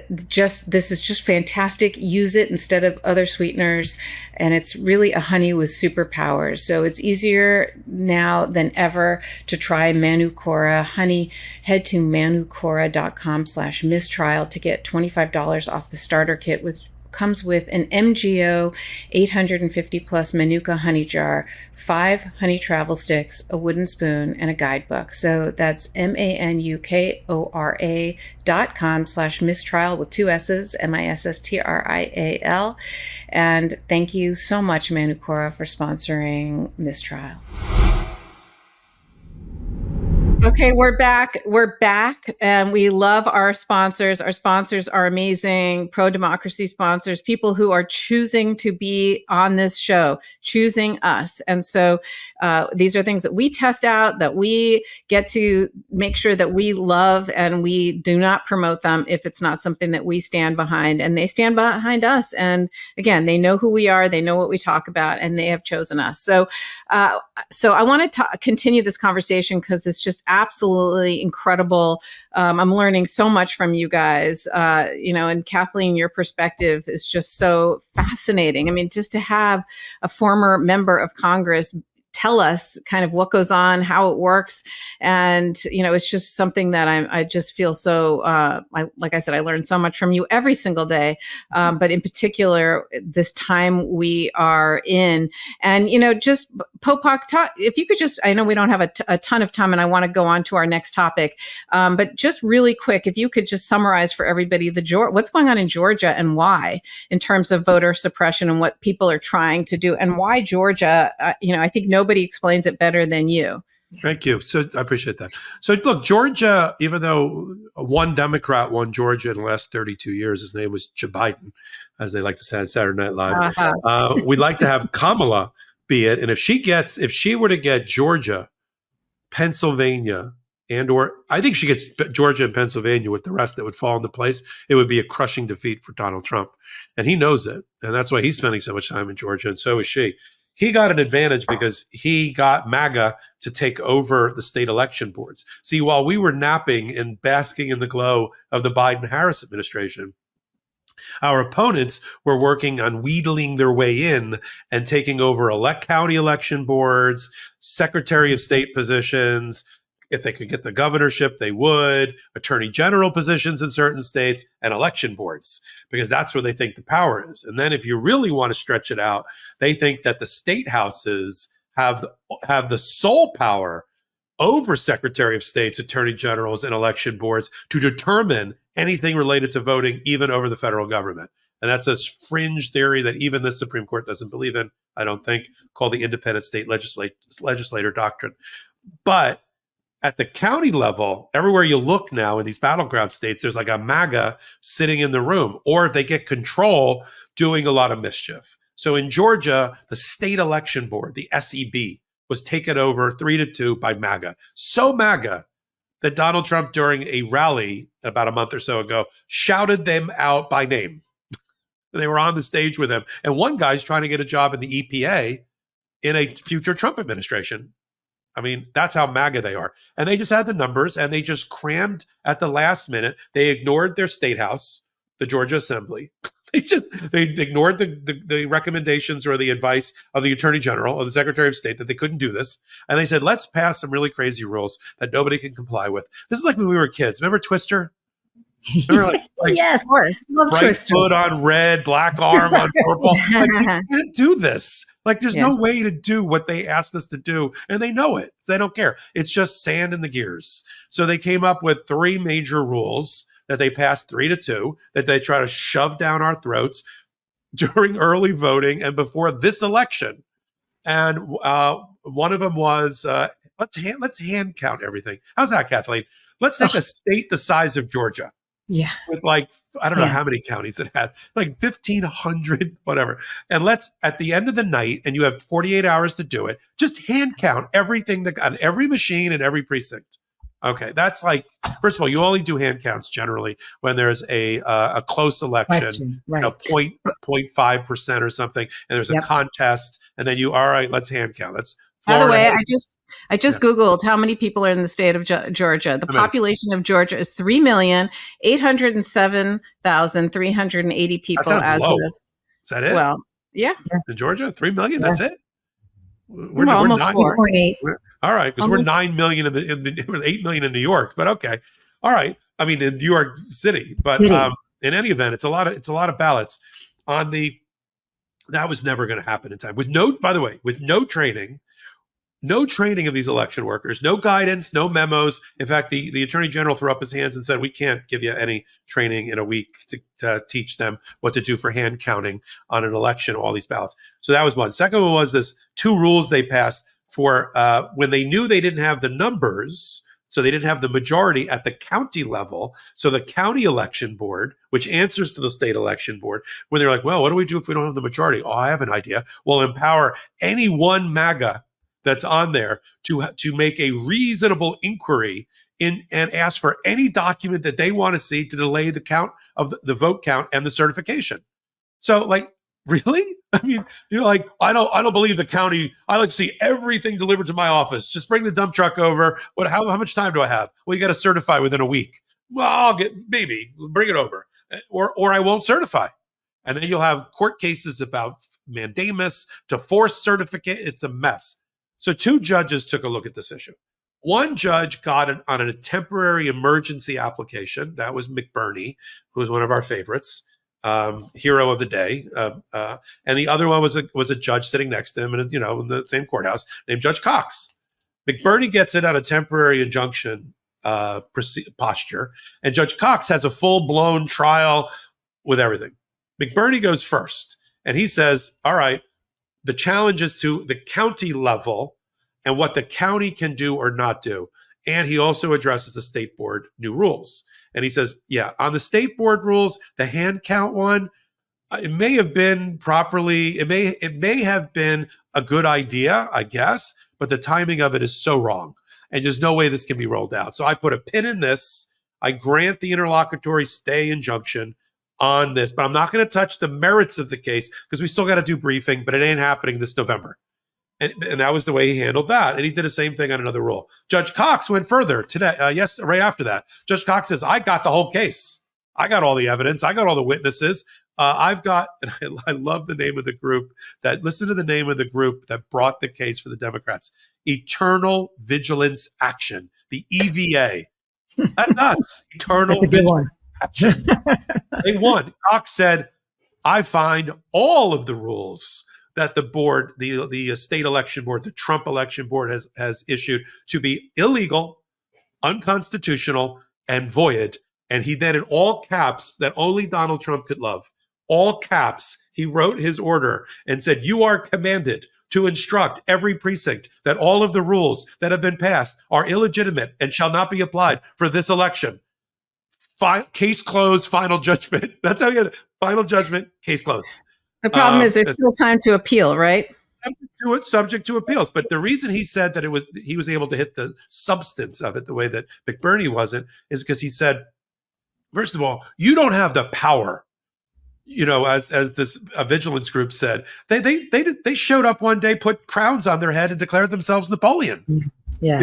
this is just fantastic. Use it instead of other sweeteners, and it's really a honey with superpowers. So it's easier now than ever to try Manukora honey. Head to manukora.com/mistrial to get $25 off the starter kit, which comes with an MGO 850 plus Manuka honey jar, 5 honey travel sticks, a wooden spoon, and a guidebook. So that's manukora.com/mistrial with 2 S's, MISSTRIAL. And thank you so much, Manukora, for sponsoring MissTrial. Okay, we're back, and we love our sponsors. Our sponsors are amazing, pro-democracy sponsors, people who are choosing to be on this show, choosing us. And so these are things that we test out, that we get to make sure that we love, and we do not promote them if it's not something that we stand behind. And they stand behind us. And again, they know who we are, they know what we talk about, and they have chosen us. So I want to continue this conversation because it's just absolutely incredible. I'm learning so much from you guys, and Kathleen, your perspective is just so fascinating. I mean, just to have a former member of Congress tell us kind of what goes on, how it works. And, it's just something that I just feel so, like I said, I learn so much from you every single day. But in particular, this time we are in. And, just Popok, if you could just, I know we don't have a ton of time and I want to go on to our next topic. But just really quick, if you could just summarize for everybody what's going on in Georgia and why, in terms of voter suppression and what people are trying to do, and why Georgia, I think nobody explains it better than you. Thank you. So I appreciate that. So look, Georgia, even though one Democrat won Georgia in the last 32 years, his name was Joe Biden, as they like to say on Saturday Night Live. We'd like to have Kamala be it. And if she were to get Georgia, Pennsylvania, or I think she gets Georgia and Pennsylvania with the rest that would fall into place, it would be a crushing defeat for Donald Trump. And he knows it. And that's why he's spending so much time in Georgia. And so is she. He got an advantage because he got MAGA to take over the state election boards. See, while we were napping and basking in the glow of the Biden-Harris administration, our opponents were working on wheedling their way in and taking over county election boards, Secretary of State positions. If they could get the governorship, they would, attorney general positions in certain states, and election boards, because that's where they think the power is. And then if you really want to stretch it out, they think that the state houses have the sole power over Secretary of States, attorney generals, and election boards to determine anything related to voting, even over the federal government. And that's a fringe theory that even the Supreme Court doesn't believe in, I don't think, called the independent state legislator doctrine. But At the county level, everywhere you look now in these battleground states, there's like a MAGA sitting in the room, or if they get control, doing a lot of mischief. So in Georgia, the state election board, the SEB, was taken over 3-2 by MAGA. So MAGA that Donald Trump, during a rally about a month or so ago, shouted them out by name. They were on the stage with him. And one guy's trying to get a job in the EPA in a future Trump administration. I mean, that's how MAGA they are. And they just had the numbers, and they just crammed at the last minute. They ignored their state house, the Georgia Assembly. They ignored the recommendations or the advice of the Attorney General or the Secretary of State that they couldn't do this. And they said, let's pass some really crazy rules that nobody can comply with. This is like when we were kids. Remember Twister? Remember like yes, of course. Love right Twister. foot on red, black arm on purple. Like, you can't do this. Like, there's no way to do what they asked us to do, and they know it. So they don't care. It's just sand in the gears. So they came up with 3 major rules that they passed 3-2 that they try to shove down our throats during early voting and before this election. And one of them was let's hand count everything. How's that, Kathleen? Let's take a state the size of Georgia. Yeah. With like, I don't know how many counties it has, like 1,500, whatever. And let's, at the end of the night, and you have 48 hours to do it, just hand count everything on every machine and every precinct. Okay, that's like, first of all, you only do hand counts generally when there's a close election, right. 0.5% or something, and there's a contest, and then all right, let's hand count. That's Florida. By the way, I just Googled how many people are in the state of Georgia. The population of Georgia is 3,807,380 people. That sounds low. Is that it? Well, yeah. In Georgia, 3 million. That's it. We're almost 4.8. All right, because we're 9 million we're 8 million in New York. But okay, all right. I mean, in New York City. But in any event, it's a lot of ballots on the. That was never going to happen in time. With no training. No training of these election workers, no guidance, no memos. In fact, the Attorney General threw up his hands and said, we can't give you any training in a week to teach them what to do for hand counting on an election, all these ballots. So that was one. Second one was this 2 rules they passed for when they knew they didn't have the numbers, so they didn't have the majority at the county level. So the county election board, which answers to the state election board, when they're like, well, what do we do if we don't have the majority? Oh, I have an idea. We'll empower any one MAGA that's on there to make a reasonable inquiry and ask for any document that they want to see to delay the count of the vote count and the certification. So, like, really? I mean, you're like, I don't believe the county. I like to see everything delivered to my office. Just bring the dump truck over. How much time do I have? Well, you got to certify within a week. Well, bring it over, or I won't certify. And then you'll have court cases about mandamus to force certificate. It's a mess. So 2 judges took a look at this issue. One judge got it on a temporary emergency application. That was McBurney, who was one of our favorites, hero of the day. And the other one was a judge sitting next to him in the same courthouse named Judge Cox. McBurney gets it on a temporary injunction posture, and Judge Cox has a full-blown trial with everything. McBurney goes first, and he says, all right, the challenge is to the county level and what the county can do or not do. And he also addresses the state board new rules. And he says, on the state board rules, the hand count one, it may have been properly, it may have been a good idea, I guess, but the timing of it is so wrong. And there's no way this can be rolled out. So I put a pin in this. I grant the interlocutory stay injunction on this, but I'm not going to touch the merits of the case because we still got to do briefing, but it ain't happening this November. And that was the way he handled that. And he did the same thing on another rule. Judge Cox went further today. Right after that, Judge Cox says, I got the whole case. I got all the evidence. I got all the witnesses. I've got, and I love the name of the group listen to the name of the group that brought the case for the Democrats. Eternal Vigilance Action, the EVA. That's us. Eternal Vigilance Action. They won. Cox said, I find all of the rules that the board, the state election board, the Trump election board has issued to be illegal, unconstitutional, and void. And he then, in all caps that only Donald Trump could love, all caps, he wrote his order and said, you are commanded to instruct every precinct that all of the rules that have been passed are illegitimate and shall not be applied for this election. Case closed, final judgment. That's how you get it. Final judgment, case closed. The problem is there's still time to appeal, right? Subject to appeals. But the reason he said that he was able to hit the substance of it the way that McBurney wasn't is because he said, first of all, you don't have the power. As this vigilance group said, they showed up one day, put crowns on their head, and declared themselves Napoleon. Yeah.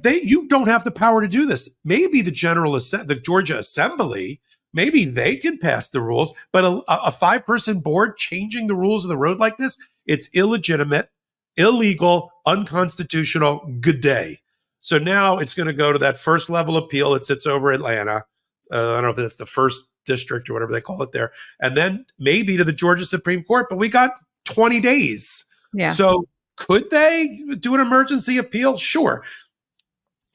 You don't have the power to do this. Maybe the the Georgia Assembly, maybe they can pass the rules, but a 5-person board changing the rules of the road like this, it's illegitimate, illegal, unconstitutional. Good day. So now it's going to go to that first level appeal. It sits over Atlanta. I don't know if that's the first district or whatever they call it there. And then maybe to the Georgia Supreme Court, but we got 20 days. Yeah. So could they do an emergency appeal? Sure.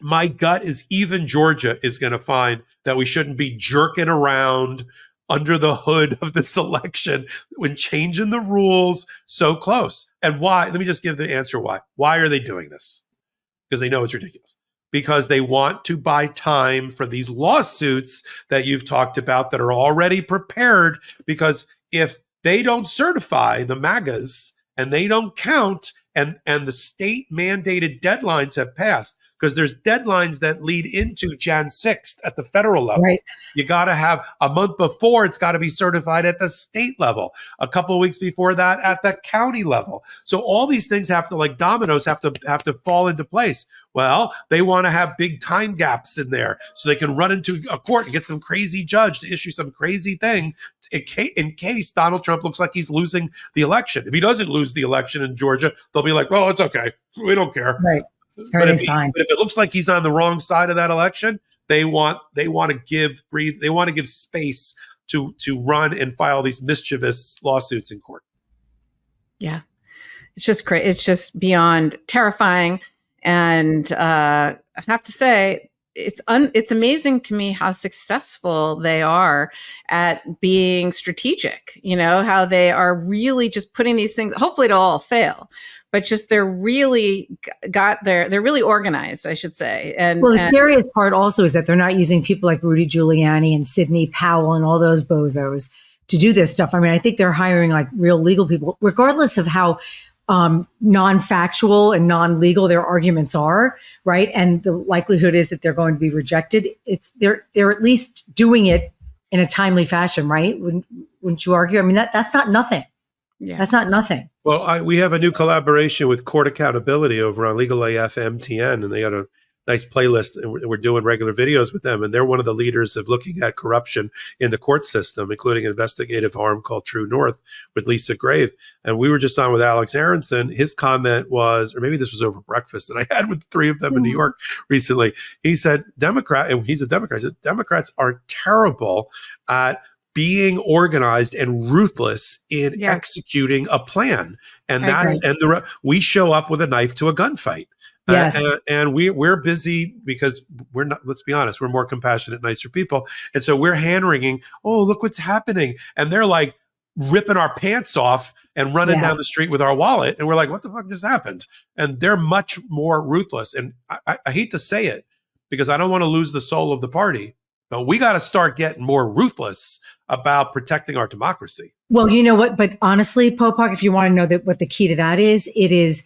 My gut is even Georgia is going to find that we shouldn't be jerking around under the hood of this election when changing the rules so close. And why? Let me just give the answer why. Why are they doing this? Because they know it's ridiculous. Because they want to buy time for these lawsuits that you've talked about that are already prepared. Because if they don't certify the MAGAs and they don't count and the state mandated deadlines have passed, because there's deadlines that lead into Jan 6th at the federal level. Right. You got to have a month before, it's got to be certified at the state level, a couple of weeks before that at the county level. So all these things have to, like dominoes, have to fall into place. Well, they want to have big time gaps in there so they can run into a court and get some crazy judge to issue some crazy thing in case Donald Trump looks like he's losing the election. If he doesn't lose the election in Georgia, they'll be like, well, it's okay. We don't care. Right. But if it looks like he's on the wrong side of that election, they want to give space to run and file these mischievous lawsuits in court. Yeah, it's just crazy. It's just beyond terrifying, and I have to say, it's amazing to me how successful they are at being strategic. How they are really just putting these things. Hopefully, it'll all fail. But just they're really organized, I should say. And the scariest part also is that they're not using people like Rudy Giuliani and Sidney Powell and all those bozos to do this stuff. I mean, I think they're hiring like real legal people, regardless of how non-factual and non-legal their arguments are, right? And the likelihood is that they're going to be rejected. They're at least doing it in a timely fashion, right? Wouldn't you argue? I mean, that's not nothing. Yeah. That's not nothing. Well, we have a new collaboration with Court Accountability over on Legal AF MTN, and they got a nice playlist, and we're doing regular videos with them. And they're one of the leaders of looking at corruption in the court system, including an investigative arm called True North with Lisa Grave. And we were just on with Alex Aronson. His comment was, or maybe this was over breakfast that I had with the three of them in New York recently. He said, and he's a Democrat, he said, Democrats are terrible at being organized and ruthless in executing a plan. And we show up with a knife to a gunfight. Yes. And we're busy because we're not, let's be honest, we're more compassionate, nicer people. And so we're hand-wringing, oh, look what's happening. And they're like ripping our pants off and running down the street with our wallet. And we're like, what the fuck just happened? And they're much more ruthless. And I hate to say it because I don't want to lose the soul of the party, but we got to start getting more ruthless about protecting our democracy. Well, you know what? But honestly, Popok, if you want to know what the key to that is, it is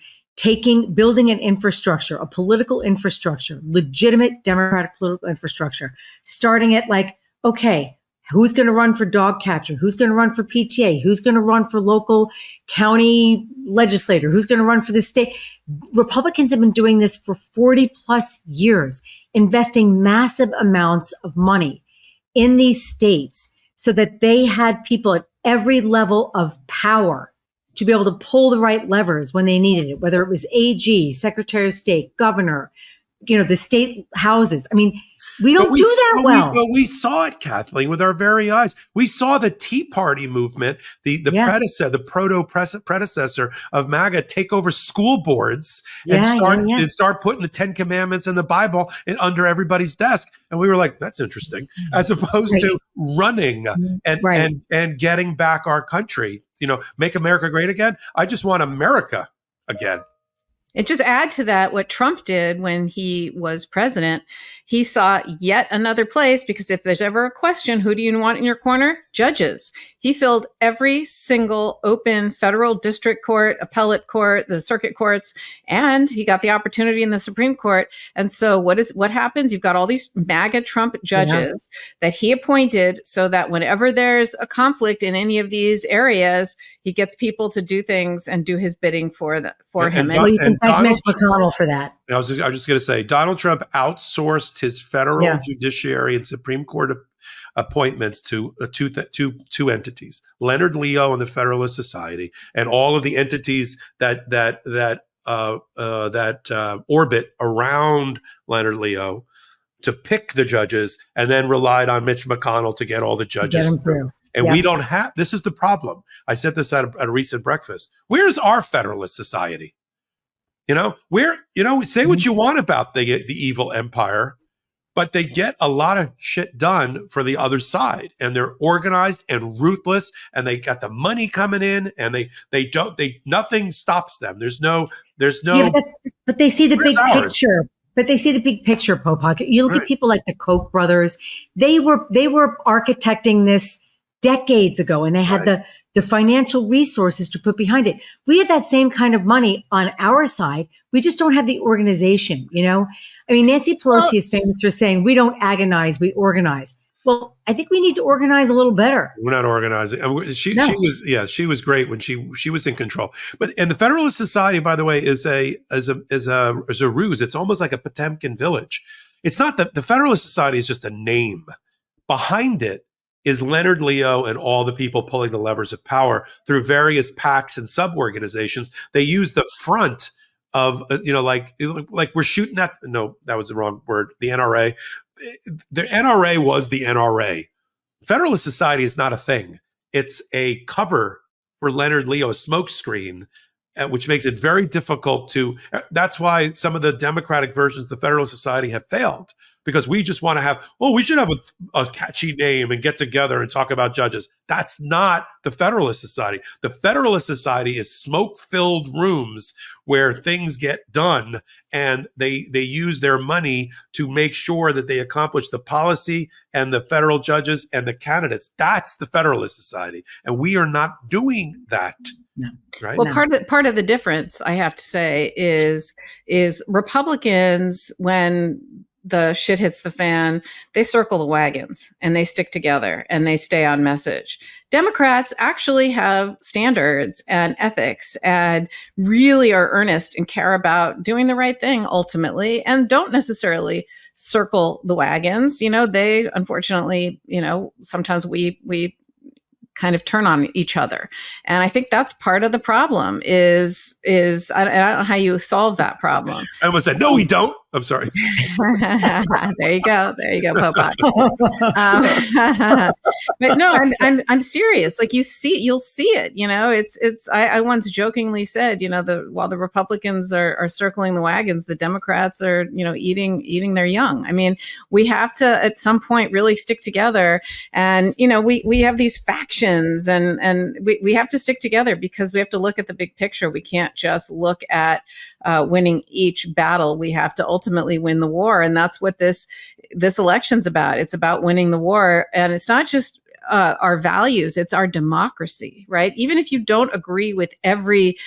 building an infrastructure, a political infrastructure, legitimate democratic political infrastructure, starting at like, okay, who's going to run for dog catcher? Who's going to run for PTA? Who's going to run for local county legislator? Who's going to run for the state? Republicans have been doing this for 40 plus years, investing massive amounts of money in these states so that they had people at every level of power to be able to pull the right levers when they needed it, whether it was AG, Secretary of State, governor, the state houses. I mean, we don't do that well. But we saw it, Kathleen, with our very eyes. We saw the Tea Party movement, the predecessor of MAGA, take over school boards and start putting the 10 Commandments and the Bible under everybody's desk. And we were like, that's interesting, as opposed to running and getting back our country. Make America great again. I just want America. again. It just add to that what Trump did when he was president. He saw yet another place, because if there's ever a question, who do you want in your corner? Judges. He filled every single open federal district court, appellate court, the circuit courts, and he got the opportunity in the Supreme Court. And so what happens? You've got all these MAGA Trump judges that he appointed so that whenever there's a conflict in any of these areas, he gets people to do things and do his bidding for him. Well, you can thank Mitch McConnell for that. I was just going to say, Donald Trump outsourced his federal judiciary and Supreme Court appointments to two entities: Leonard Leo and the Federalist Society, and all of the entities that orbit around Leonard Leo to pick the judges, and then relied on Mitch McConnell to get all the judges through. And we don't have. This is the problem. I said this at a recent breakfast. Where's our Federalist Society? Say what you want about the evil empire, but they get a lot of shit done for the other side, and they're organized and ruthless, and they got the money coming in, and nothing stops them. There's no. But they see the big picture. But they see the big picture, Popok. You look at people like the Koch brothers. They were architecting this decades ago, and they had the financial resources to put behind it. We have that same kind of money on our side. We just don't have the organization, I mean, Nancy Pelosi is famous for saying, we don't agonize, we organize. Well, I think we need to organize a little better. We're not organizing. She was great when she was in control. And the Federalist Society, by the way, is a ruse. It's almost like a Potemkin village. It's not that the Federalist Society is just a name. Behind it is Leonard Leo and all the people pulling the levers of power through various PACs and sub-organizations. They use the front of, like we're shooting at, no, that was the wrong word, the NRA. The NRA was the NRA. Federalist Society is not a thing. It's a cover for Leonard Leo's smokescreen, which makes it very difficult that's why some of the Democratic versions of the Federalist Society have failed, because we just want to have, we should have a catchy name and get together and talk about judges. That's not the Federalist Society. The Federalist Society is smoke-filled rooms where things get done, and they use their money to make sure that they accomplish the policy and the federal judges and the candidates. That's the Federalist Society, and we are not doing that. No. Right? Well, part of the difference, I have to say, is Republicans, when the shit hits the fan, they circle the wagons and they stick together and they stay on message. Democrats actually have standards and ethics and really are earnest and care about doing the right thing ultimately, and don't necessarily circle the wagons. They unfortunately, sometimes we kind of turn on each other. And I think that's part of the problem is I don't know how you solve that problem. I almost said, no, we don't. I'm sorry. There you go, Popok. But no, I'm serious. Like you'll see it. It's. I once jokingly said, while the Republicans are circling the wagons, the Democrats are, eating their young. I mean, we have to at some point really stick together, and we have these factions, and we have to stick together because we have to look at the big picture. We can't just look at winning each battle. We have to ultimately win the war. And that's what this election's about. It's about winning the war. And it's not just our values, it's our democracy, right? Even if you don't agree with every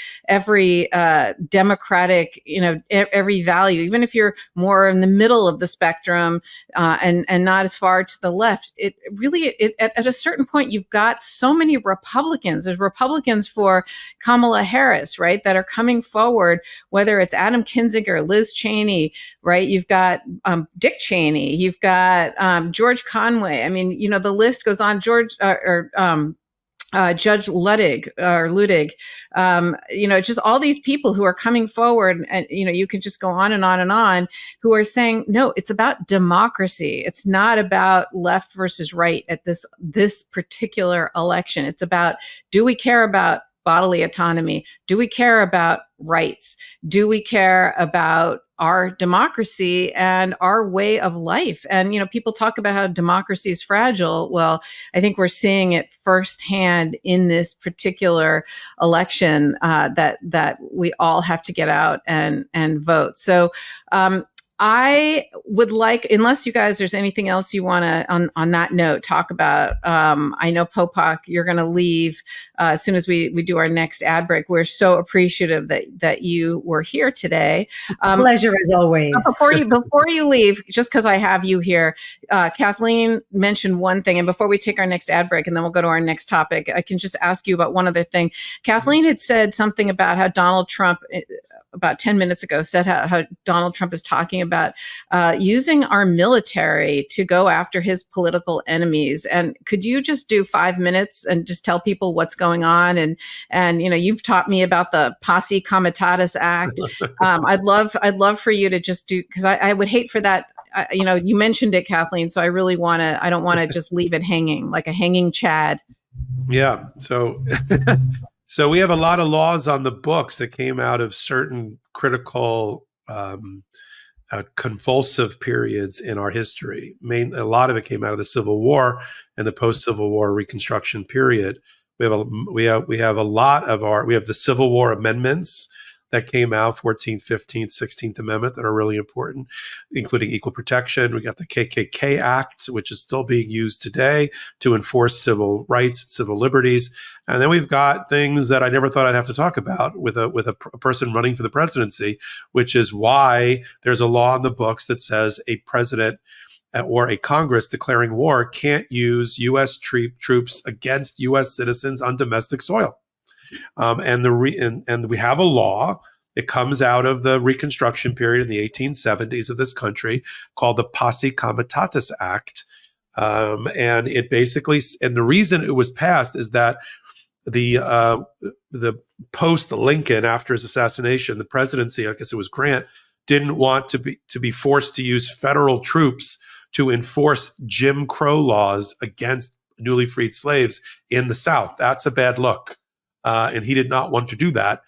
democratic, every value, even if you're more in the middle of the spectrum and not as far to the left, it really, at a certain point, you've got so many Republicans. There's Republicans for Kamala Harris, right, that are coming forward, whether it's Adam Kinzinger, Liz Cheney, right? You've got Dick Cheney, you've got George Conway. I mean, the list goes on. Judge Ludig, just all these people who are coming forward, and you can just go on and on and on, who are saying, no, it's about democracy. It's not about left versus right at this particular election. It's about, do we care about bodily autonomy? Do we care about rights? Do we care about our democracy and our way of life. And, people talk about how democracy is fragile. Well, I think we're seeing it firsthand in this particular election, that we all have to get out and vote. So, I would like, unless you guys, there's anything else you want to, on that note, talk about. I know, Popok, you're going to leave as soon as we do our next ad break. We're so appreciative that you were here today. Pleasure as always. Before you leave, just because I have you here, Kathleen mentioned one thing, and before we take our next ad break, and then we'll go to our next topic, I can just ask you about one other thing. Kathleen had said something about how Donald Trump, about 10 minutes ago, said how Donald Trump is talking about using our military to go after his political enemies. And could you just do 5 minutes and just tell people what's going on? And you've taught me about the Posse Comitatus Act. I'd love for you to just do, because I would hate for that. You mentioned it, Kathleen, so I really I don't want to just leave it hanging like a hanging Chad. Yeah. So So we have a lot of laws on the books that came out of certain critical, convulsive periods in our history. A lot of it came out of the Civil War and the post-Civil War Reconstruction period. We have the Civil War amendments that came out, 14th, 15th, 16th Amendment, that are really important, including equal protection. We got the KKK Act, which is still being used today to enforce civil rights and civil liberties. And then we've got things that I never thought I'd have to talk about with a person running for the presidency, which is why there's a law in the books that says a president or a Congress declaring war can't use U.S. troops against U.S. citizens on domestic soil. And we have a law. It comes out of the Reconstruction period in the 1870s of this country called the Posse Comitatus Act. And it basically, and the reason it was passed is that the post-Lincoln, after his assassination, the presidency, I guess it was Grant, didn't want to be forced to use federal troops to enforce Jim Crow laws against newly freed slaves in the South. That's a bad look. And he did not want to do that,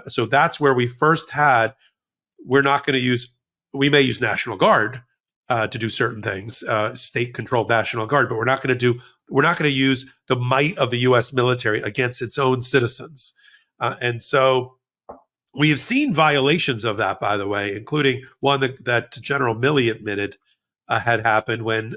so that's where we first had. We may use National Guard to do certain things, state-controlled National Guard, but we're not going to use the might of the U.S. military against its own citizens. And so we have seen violations of that, by the way, including one that General Milley admitted had happened when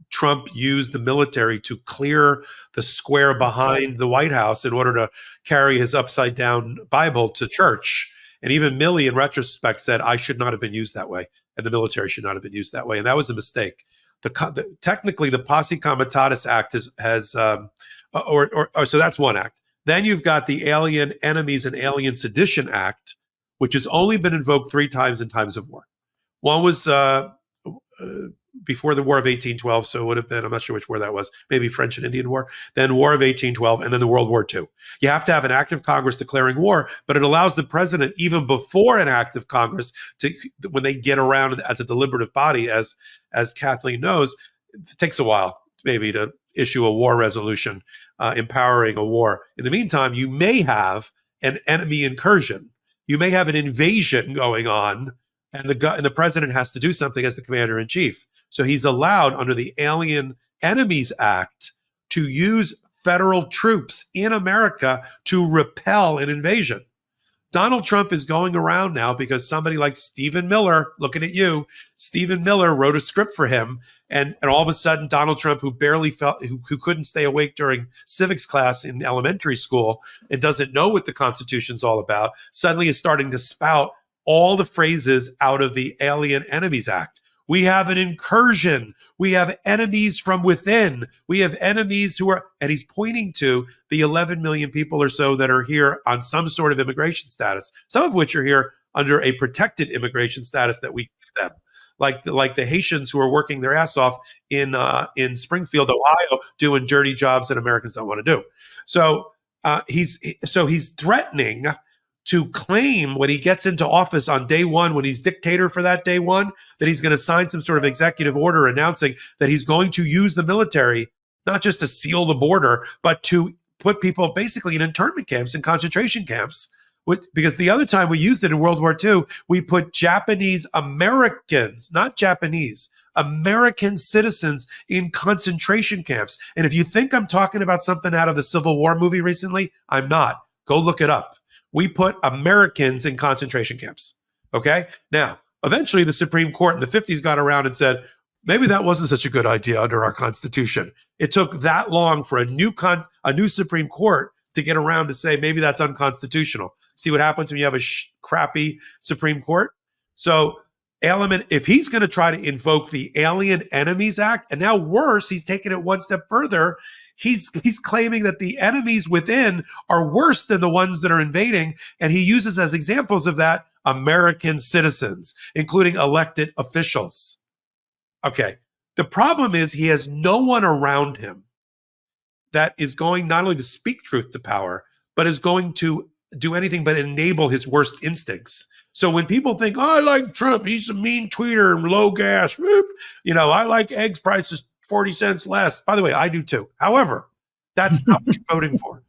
Trump used the military to clear the square behind the White House in order to carry his upside down Bible to church. And even Milley, in retrospect, said, I should not have been used that way. And the military should not have been used that way. And that was a mistake. Technically, the Posse Comitatus Act so that's one act. Then you've got the Alien Enemies and Alien Sedition Act, which has only been invoked 3 times in times of war. One was before the War of 1812, so it would have been, I'm not sure which war that was, maybe French and Indian War, then War of 1812, and then the World War II. You have to have an act of Congress declaring war, but it allows the president, even before an act of Congress, to, when they get around as a deliberative body, as Kathleen knows, it takes a while maybe to issue a war resolution empowering a war. In the meantime, you may have an enemy incursion. You may have an invasion going on, and the president has to do something as the commander-in-chief. So he's allowed under the Alien Enemies Act to use federal troops in America to repel an invasion. Donald Trump is going around now because somebody like Stephen Miller, looking at you, Stephen Miller wrote a script for him. And all of a sudden, Donald Trump, who couldn't stay awake during civics class in elementary school and doesn't know what the Constitution's all about, suddenly is starting to spout all the phrases out of the Alien Enemies Act. We have an incursion. We have enemies from within. We have enemies and he's pointing to the 11 million people or so that are here on some sort of immigration status, some of which are here under a protected immigration status that we give them, like the Haitians who are working their ass off in Springfield, Ohio, doing dirty jobs that Americans don't want to do. So he's threatening to claim when he gets into office on day one, when he's dictator for that day one, that he's going to sign some sort of executive order announcing that he's going to use the military, not just to seal the border, but to put people basically in internment camps and concentration camps Because the other time we used it in World War II, we put Japanese Americans, not Japanese, American citizens in concentration camps. And if you think I'm talking about something out of the Civil War movie recently, I'm not. Go look it up. We put Americans in concentration camps. Okay? Now, eventually the Supreme Court in the 50s got around and said, maybe that wasn't such a good idea under our Constitution. It took that long for a new Supreme Court to get around to say maybe that's unconstitutional. See what happens when you have a crappy Supreme Court? So if he's going to try to invoke the Alien Enemies Act, and now worse, he's taken it one step further. He's claiming that the enemies within are worse than the ones that are invading, and he uses as examples of that American citizens, including elected officials. Okay, the problem is he has no one around him that is going not only to speak truth to power, but is going to do anything but enable his worst instincts. So when people think, oh, I like Trump, he's a mean tweeter and low gas, whoop. I like eggs prices 40 cents less. By the way, I do too. However, that's not what you're voting for.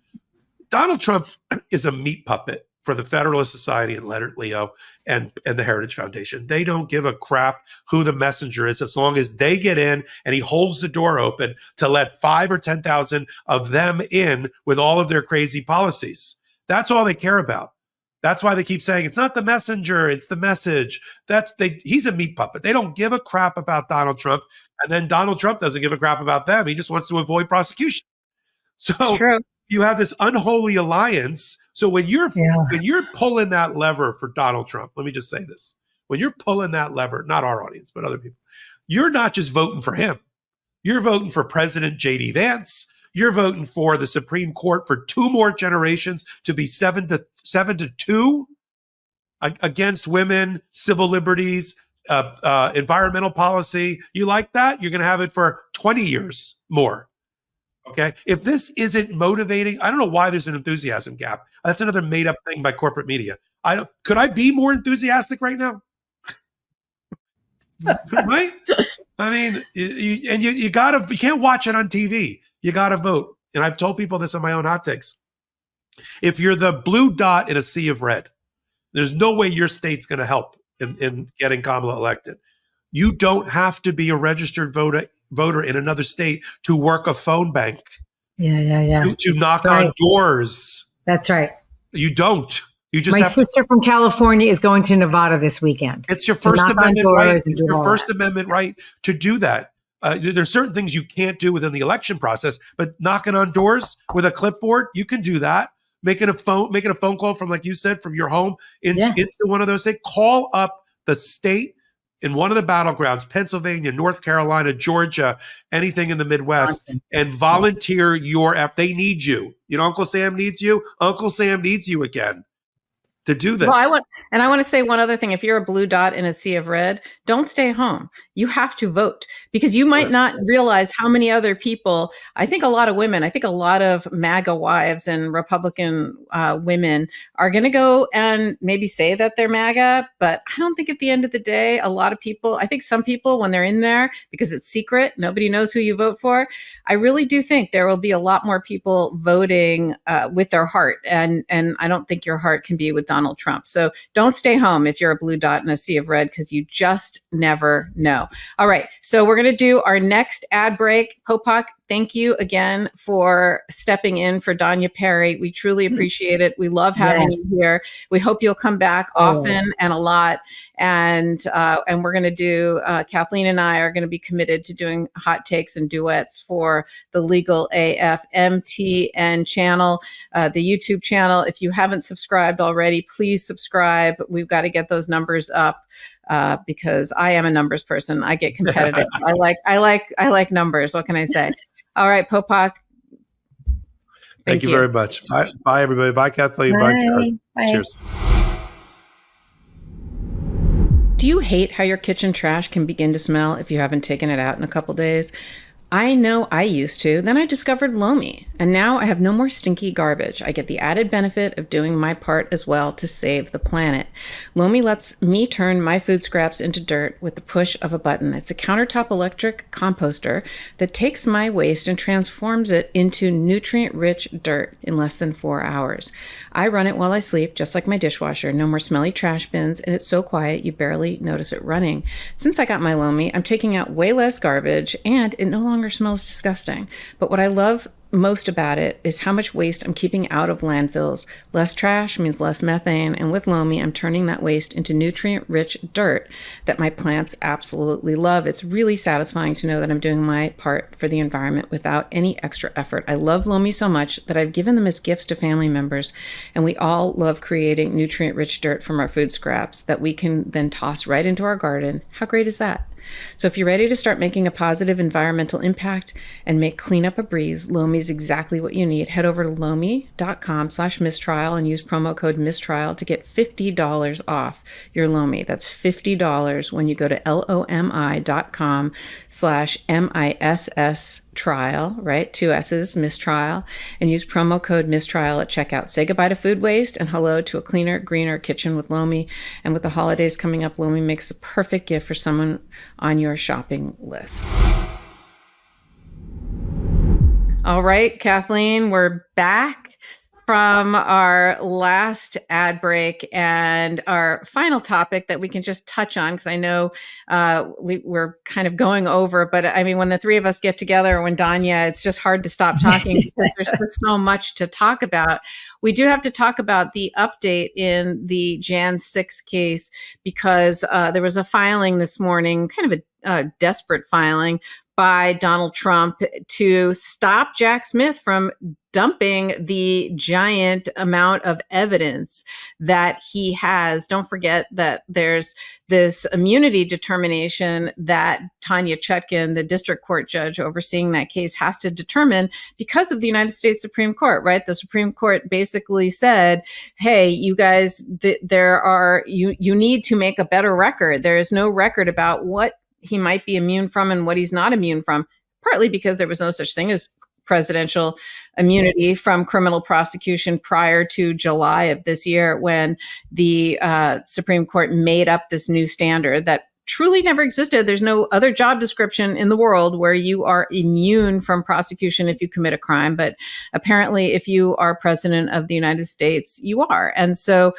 Donald Trump is a meat puppet for the Federalist Society and Leonard Leo and the Heritage Foundation. They don't give a crap who the messenger is as long as they get in and he holds the door open to let 5 or 10,000 of them in with all of their crazy policies. That's all they care about. That's why they keep saying it's not the messenger, it's the message. He's a meat puppet. They don't give a crap about Donald Trump, and then Donald Trump doesn't give a crap about them. He just wants to avoid prosecution. So True. You have this unholy alliance. So when you're pulling that lever for Donald Trump, let me just say this. When you're pulling that lever, not our audience, but other people, you're not just voting for him. You're voting for President J.D. Vance. You're voting for the Supreme Court for 2 more generations to be 7-2 against women, civil liberties, environmental policy. You like that? You're going to have it for 20 years more. Okay. If this isn't motivating, I don't know why there's an enthusiasm gap. That's another made up thing by corporate media. Could I be more enthusiastic right now? Right? I mean, you can't watch it on TV. You got to vote. And I've told people this on my own hot takes. If you're the blue dot in a sea of red, there's no way your state's going to help in getting Kamala elected. You don't have to be a registered voter in another state to work a phone bank. Yeah. To knock on doors. That's right. You don't. You just My sister from California is going to Nevada this weekend. It's your First Amendment right. It's your First Amendment right to do that. There's certain things you can't do within the election process, but knocking on doors with a clipboard, you can do that. Making a phone call from, like you said, from your home into one of those states. Call up the state in one of the battlegrounds, Pennsylvania, North Carolina, Georgia, anything in the Midwest, and volunteer your app. They need you. Uncle Sam needs you. Uncle Sam needs you again to do this. Well, I want to say one other thing. If you're a blue dot in a sea of red, don't stay home. You have to vote because you might not realize how many other people, I think a lot of women, I think a lot of MAGA wives and Republican women are going to go and maybe say that they're MAGA, but I don't think at the end of the day, a lot of people, I think some people when they're in there, because it's secret, nobody knows who you vote for. I really do think there will be a lot more people voting with their heart. And I don't think your heart can be with Donald Trump. So don't stay home if you're a blue dot in a sea of red, because you just never know. All right. So we're going to do our next ad break. Popok, thank you again for stepping in for Danya Perry. We truly appreciate it. We love having you here. We hope you'll come back often and a lot. And we're going to do, Kathleen and I are going to be committed to doing hot takes and duets for the Legal AF MTN channel, the YouTube channel. If you haven't subscribed already, please subscribe. We've got to get those numbers up. Because I am a numbers person. I get competitive. I like numbers. What can I say? All right, Popok. Thank you very much. Bye, everybody. Bye, Kathleen. Bye, Jared. Cheers. Do you hate how your kitchen trash can begin to smell if you haven't taken it out in a couple days? I know I used to. Then I discovered Lomi, And now I have no more stinky garbage. I get the added benefit of doing my part as well to save the planet. Lomi lets me turn my food scraps into dirt with the push of a button. It's a countertop electric composter that takes my waste and transforms it into nutrient-rich dirt in less than 4 hours. I run it while I sleep, just like my dishwasher. No more smelly trash bins, and it's so quiet you barely notice it running. Since I got my Lomi, I'm taking out way less garbage, and it no longer smells disgusting. But what I love most about it is how much waste I'm keeping out of landfills. Less trash means less methane, and with Lomi, I'm turning that waste into nutrient-rich dirt that my plants absolutely love. It's really satisfying to know that I'm doing my part for the environment without any extra effort. I love Lomi so much that I've given them as gifts to family members, and we all love creating nutrient-rich dirt from our food scraps that we can then toss right into our garden. How great is that? So if you're ready to start making a positive environmental impact and make cleanup a breeze, Lomi is exactly what you need. Head over to lomi.com/mistrial and use promo code mistrial to get $50 off your Lomi. That's $50 when you go to lomi.com/MISS trial, right? 2 S's, mistrial, and use promo code mistrial at checkout. Say goodbye to food waste and hello to a cleaner, greener kitchen with Lomi. And with the holidays coming up, Lomi makes a perfect gift for someone on your shopping list. All right, Kathleen, we're back from our last ad break and our final topic that we can just touch on, because I know we're kind of going over, but I mean, when the three of us get together, when Danya, it's just hard to stop talking because there's just so much to talk about. We do have to talk about the update in the Jan 6 case, because there was a filing this morning, kind of a desperate filing by Donald Trump to stop Jack Smith from dumping the giant amount of evidence that he has. Don't forget that there's this immunity determination that Tanya Chutkan, the district court judge overseeing that case, has to determine because of the United States Supreme Court, right? The Supreme Court basically said, hey, you guys, you need to make a better record. There is no record about what he might be immune from and what he's not immune from, partly because there was no such thing as presidential immunity from criminal prosecution prior to July of this year, when the Supreme Court made up this new standard that truly never existed. There's no other job description in the world where you are immune from prosecution if you commit a crime. But apparently, if you are president of the United States, you are. And so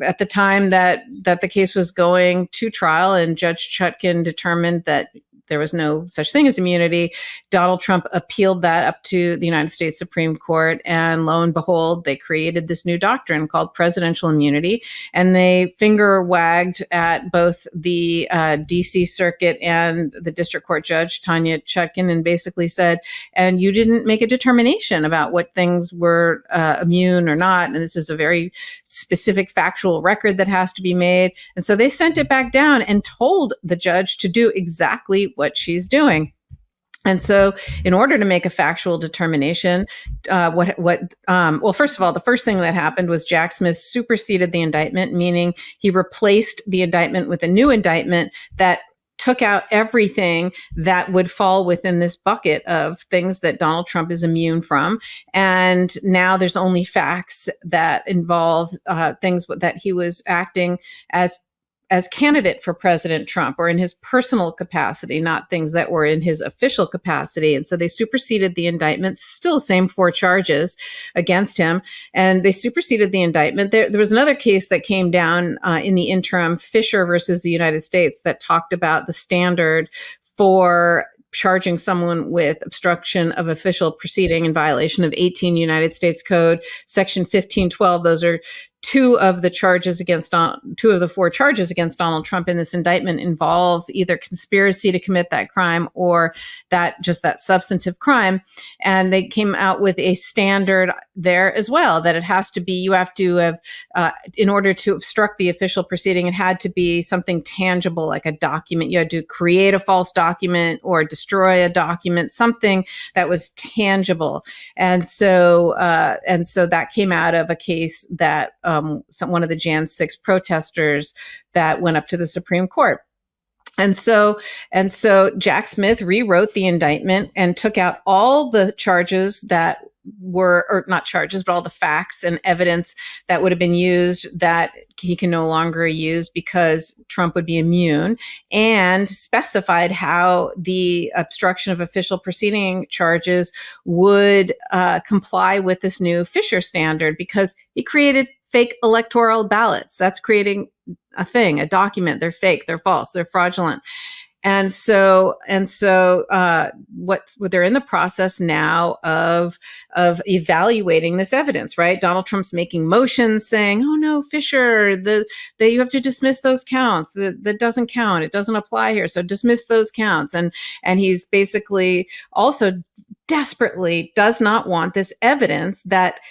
at the time that the case was going to trial and Judge Chutkan determined that there was no such thing as immunity, Donald Trump appealed that up to the United States Supreme Court. And lo and behold, they created this new doctrine called presidential immunity. And they finger wagged at both the DC Circuit and the district court judge, Tanya Chutkan, and basically said, and you didn't make a determination about what things were immune or not. And this is a very specific factual record that has to be made. And so they sent it back down and told the judge to do exactly what she's doing. And so in order to make a factual determination, well, first of all, the first thing that happened was Jack Smith superseded the indictment, meaning he replaced the indictment with a new indictment that took out everything that would fall within this bucket of things that Donald Trump is immune from. And now there's only facts that involve things that he was acting as candidate for President Trump or in his personal capacity, not things that were in his official capacity. And so they superseded the indictment, still the same 4 charges against him. And they superseded the indictment. There was another case that came down in the interim, Fisher versus the United States, that talked about the standard for charging someone with obstruction of official proceeding in violation of 18 United States Code, Section 1512. Those are two of the 4 charges against Donald Trump in this indictment involve either conspiracy to commit that crime or that substantive crime. And they came out with a standard there as well, that it has to be, you have to have, in order to obstruct the official proceeding, it had to be something tangible, like a document. You had to create a false document or destroy a document, something that was tangible. And so that came out of a case that one of the Jan 6 protesters that went up to the Supreme Court. And so Jack Smith rewrote the indictment and took out all the charges that were, or not charges, but all the facts and evidence that would have been used that he can no longer use because Trump would be immune, and specified how the obstruction of official proceeding charges would comply with this new Fisher standard, because he created fake electoral ballots. That's creating a thing, a document. They're fake, they're false, they're fraudulent. And so what they're in the process now of evaluating this evidence, right? Donald Trump's making motions saying, "Oh no, Fisher, you have to dismiss those counts. That doesn't count. It doesn't apply here. So dismiss those counts." And he's basically also desperately does not want this evidence that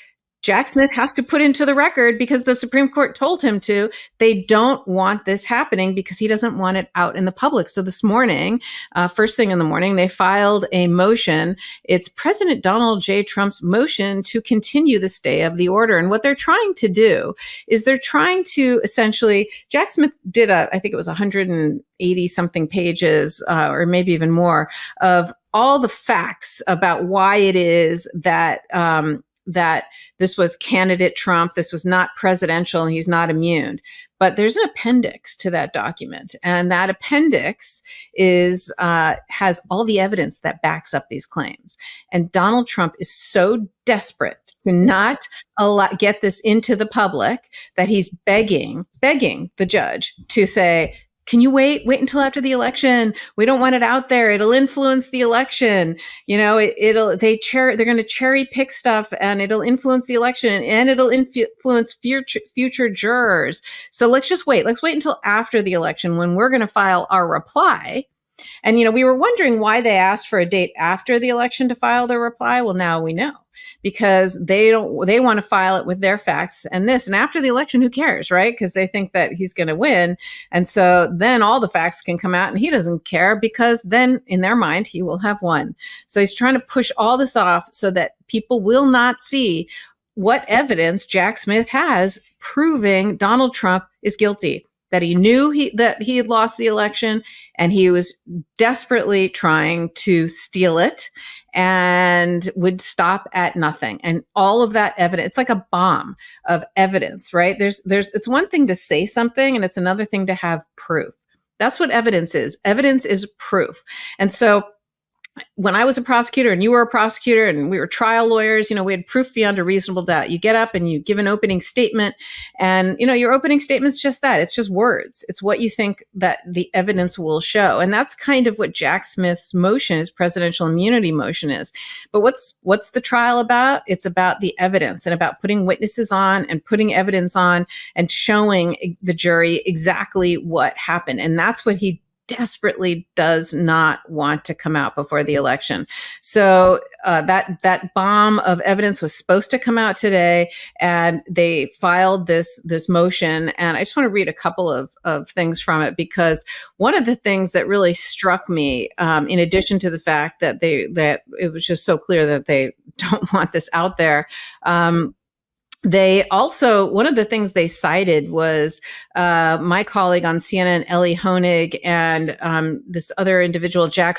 Jack Smith has to put into the record because the Supreme Court told him to. They don't want this happening because he doesn't want it out in the public. So this morning, first thing in the morning, they filed a motion. It's President Donald J. Trump's motion to continue the stay of the order. And what they're trying to do is they're trying to essentially, Jack Smith did I think it was 180 something pages, or maybe even more, of all the facts about why it is that this was candidate Trump, this was not presidential, and he's not immune. But there's an appendix to that document, and that appendix has all the evidence that backs up these claims. And Donald Trump is so desperate to not get this into the public that he's begging the judge to say, "Can you wait until after the election? We don't want it out there. It'll influence the election. You know, they're going to cherry pick stuff, and it'll influence the election, and it'll influence future jurors. So let's just wait. Let's wait until after the election when we're going to file our reply." And, we were wondering why they asked for a date after the election to file their reply. Well, now we know, because they want to file it with their facts and after the election, who cares, right? Because they think that he's going to win. And so then all the facts can come out and he doesn't care, because then in their mind, he will have won. So he's trying to push all this off so that people will not see what evidence Jack Smith has proving Donald Trump is guilty, that he knew that he had lost the election, and he was desperately trying to steal it and would stop at nothing. And all of that evidence, it's like a bomb of evidence, right? It's one thing to say something, and it's another thing to have proof. That's what evidence is. Evidence is proof. And so when I was a prosecutor and you were a prosecutor and we were trial lawyers, we had proof beyond a reasonable doubt. You get up and you give an opening statement, and, your opening statement's just that. It's just words. It's what you think that the evidence will show. And that's kind of what Jack Smith's motion, his presidential immunity motion, is. But what's the trial about? It's about the evidence and about putting witnesses on and putting evidence on and showing the jury exactly what happened. And that's what he desperately does not want to come out before the election. So that bomb of evidence was supposed to come out today, and they filed this motion. And I just want to read a couple of things from it, because one of the things that really struck me, in addition to the fact that it was just so clear that they don't want this out there, they also, one of the things they cited was my colleague on CNN, Ellie Honig, and this other individual, Jack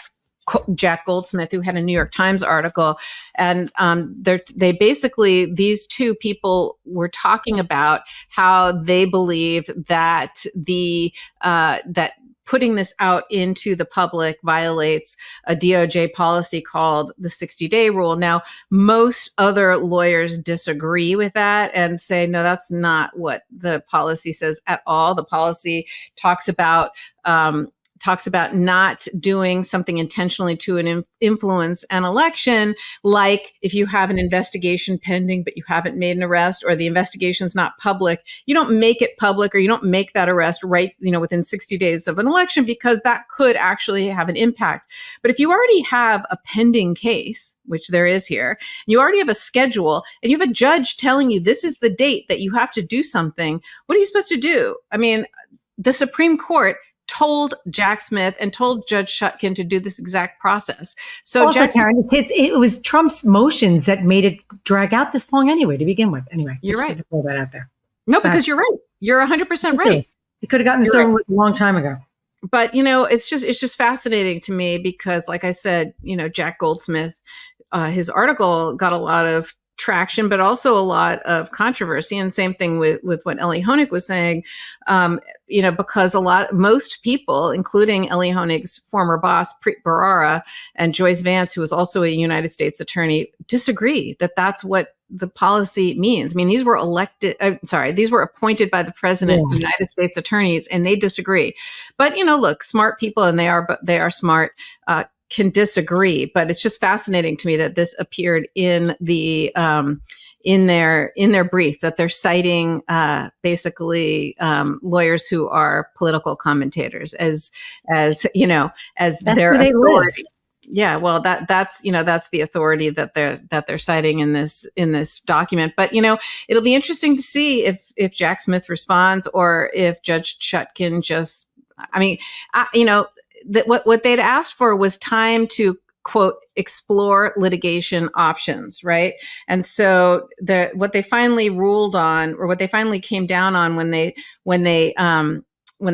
Goldsmith, who had a New York Times article. And they basically, these two people were talking about how they believe that that putting this out into the public violates a DOJ policy called the 60-day rule. Now, most other lawyers disagree with that and say, no, that's not what the policy says at all. The policy talks about not doing something intentionally to influence an election, like if you have an investigation pending, but you haven't made an arrest, or the investigation's not public, you don't make it public, or you don't make that arrest right, within 60 days of an election, because that could actually have an impact. But if you already have a pending case, which there is here, you already have a schedule, and you have a judge telling you this is the date that you have to do something, what are you supposed to do? I mean, the Supreme Court told Jack Smith and told Judge Shutkin to do this exact process. So also, Karen, it was Trump's motions that made it drag out this long anyway, to begin with. Anyway, you're right. To pull that out there. No, because you're right. You're 100% right. It could have gotten this over with a long time ago. but it's just fascinating to me because, like I said, Jack Goldsmith, his article got a lot of traction, but also a lot of controversy. And same thing with what Ellie Honig was saying, because most people, including Ellie Honig's former boss, Preet Bharara, and Joyce Vance, who was also a United States attorney, disagree that that's what the policy means. I mean, these were appointed by the president, United States attorneys, and they disagree. But, look, smart people, and they are smart, can disagree, but it's just fascinating to me that this appeared in the in their brief, that they're citing basically lawyers who are political commentators as that's their authority. Yeah, well, that's the authority that they're citing in this document. But it'll be interesting to see if Jack Smith responds, or if Judge Chutkan just, what they'd asked for was time to, quote, explore litigation options, right? And so what they finally ruled on, or what they finally came down on when they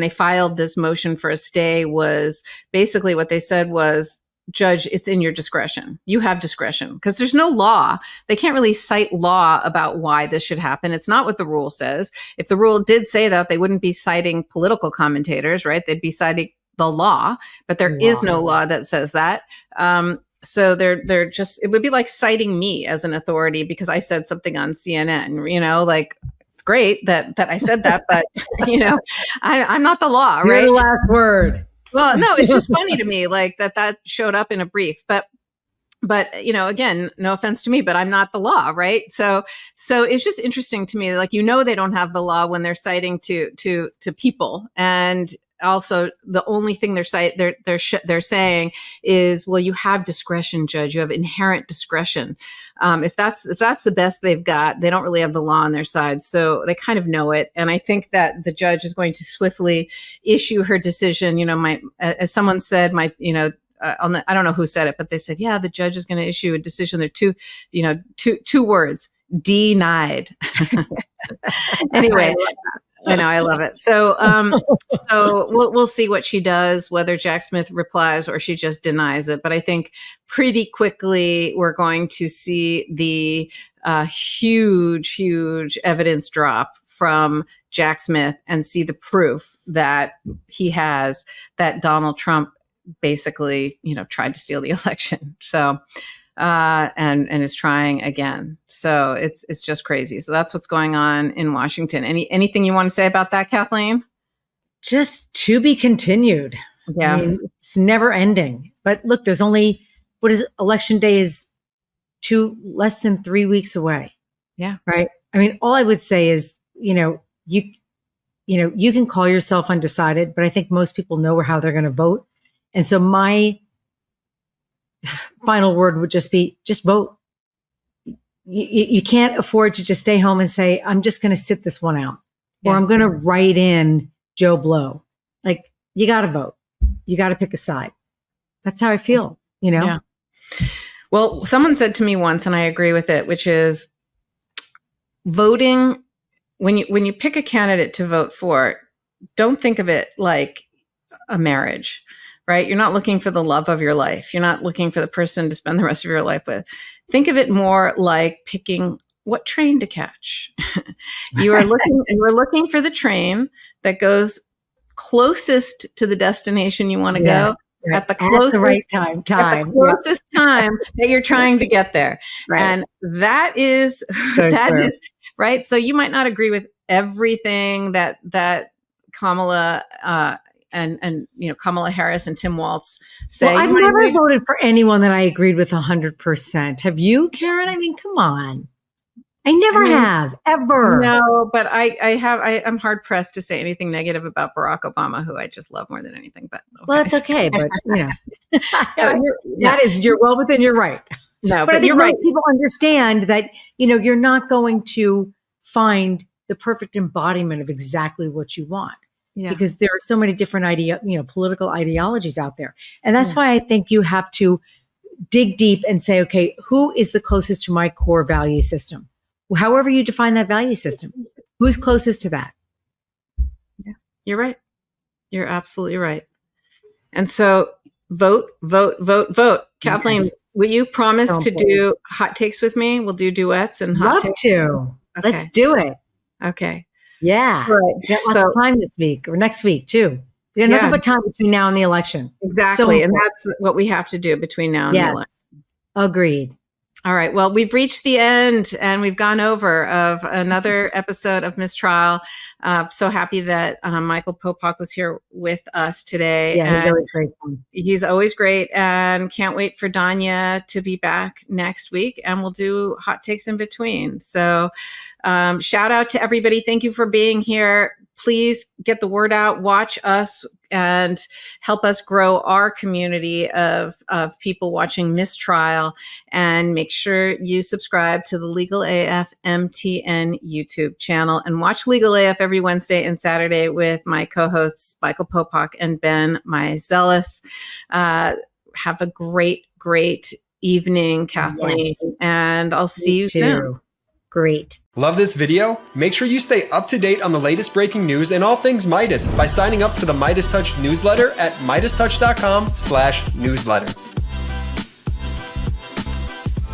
filed this motion for a stay, was basically what they said was, Judge, it's in your discretion. You have discretion, because there's no law. They can't really cite law about why this should happen. It's not what the rule says. If the rule did say that, they wouldn't be citing political commentators, right? They'd be citing the law, but there is no law that says that. So they're just, it would be like citing me as an authority because I said something on CNN, like, it's great that I said that, but I'm not the law, right? You're the last word. Well, no, it's just funny to me, like that showed up in a brief, but again, no offense to me, but I'm not the law, right? So it's just interesting to me, like, they don't have the law when they're citing to people. And also, the only thing they're saying is, well, you have discretion, Judge. You have inherent discretion. If that's the best they've got, they don't really have the law on their side, so they kind of know it. And I think that the judge is going to swiftly issue her decision. As someone said, I don't know who said it, but they said, yeah, the judge is going to issue a decision. They're two words: denied. Anyway. I know, I love it. So, we'll see what she does, whether Jack Smith replies or she just denies it. But I think pretty quickly we're going to see the huge evidence drop from Jack Smith, and see the proof that he has that Donald Trump basically, tried to steal the election. So. And is trying again. So it's just crazy. So that's what's going on in Washington. Anything you want to say about that, Kathleen? Just to be continued. Yeah. It's never ending. But look, there's only, election day is less than 3 weeks away. Yeah. Right. All I would say is, you can call yourself undecided, but I think most people know how they're going to vote. And so my final word would just be, just vote. You can't afford to just stay home and say, I'm just going to sit this one out, or I'm going to write in Joe Blow. Like, you got to vote. You got to pick a side. That's how I feel, Yeah. Well, someone said to me once, and I agree with it, which is voting, when you pick a candidate to vote for, don't think of it like a marriage. Right? You're not looking for the love of your life. You're not looking for the person to spend the rest of your life with. Think of it more like picking what train to catch. You are looking for the train that goes closest to the destination you want to go at the right time. At the closest time that you're trying to get there. Right. And that is is right. So you might not agree with everything that Kamala and Kamala Harris and Tim Walz say. Well, I've never voted for anyone that I agreed with 100%. Have you, Karen? Come on. I never have, ever. No, but I'm hard pressed to say anything negative about Barack Obama, who I just love more than anything. But well, that's okay. But you're well within your right. No, but I think you're most right. people understand that you're not going to find the perfect embodiment of exactly what you want. Yeah. Because there are so many different political ideologies out there. And that's why I think you have to dig deep and say, okay, who is the closest to my core value system? However you define that value system, who's closest to that? Yeah, you're right. You're absolutely right. And so vote, vote, vote, vote. Kathleen, Yes. will you promise So to do hot takes with me? We'll do duets and hot Love takes. to. Okay. Let's do it. Okay. Yeah. All right. We got lots of time this week or next week too. We got nothing but time between now and the election. Exactly. So and that's what we have to do between now and the election. Agreed. All right. Well, we've reached the end and we've gone over of another episode of MissTrial. So happy that Michael Popok was here with us today. Yeah, he's and always great. He's always great, and can't wait for Danya to be back next week, and we'll do hot takes in between. So shout out to everybody. Thank you for being here. Please get the word out, watch us, and help us grow our community of people watching MissTrial. And make sure you subscribe to the Legal AF MTN YouTube channel and watch Legal AF every Wednesday and Saturday with my co-hosts, Michael Popok and Ben Meiselas. Have a great, great evening, Kathleen, Yes. and I'll see you soon. Great. Love this video? Make sure you stay up to date on the latest breaking news and all things Midas by signing up to the Midas Touch newsletter at MidasTouch.com/newsletter.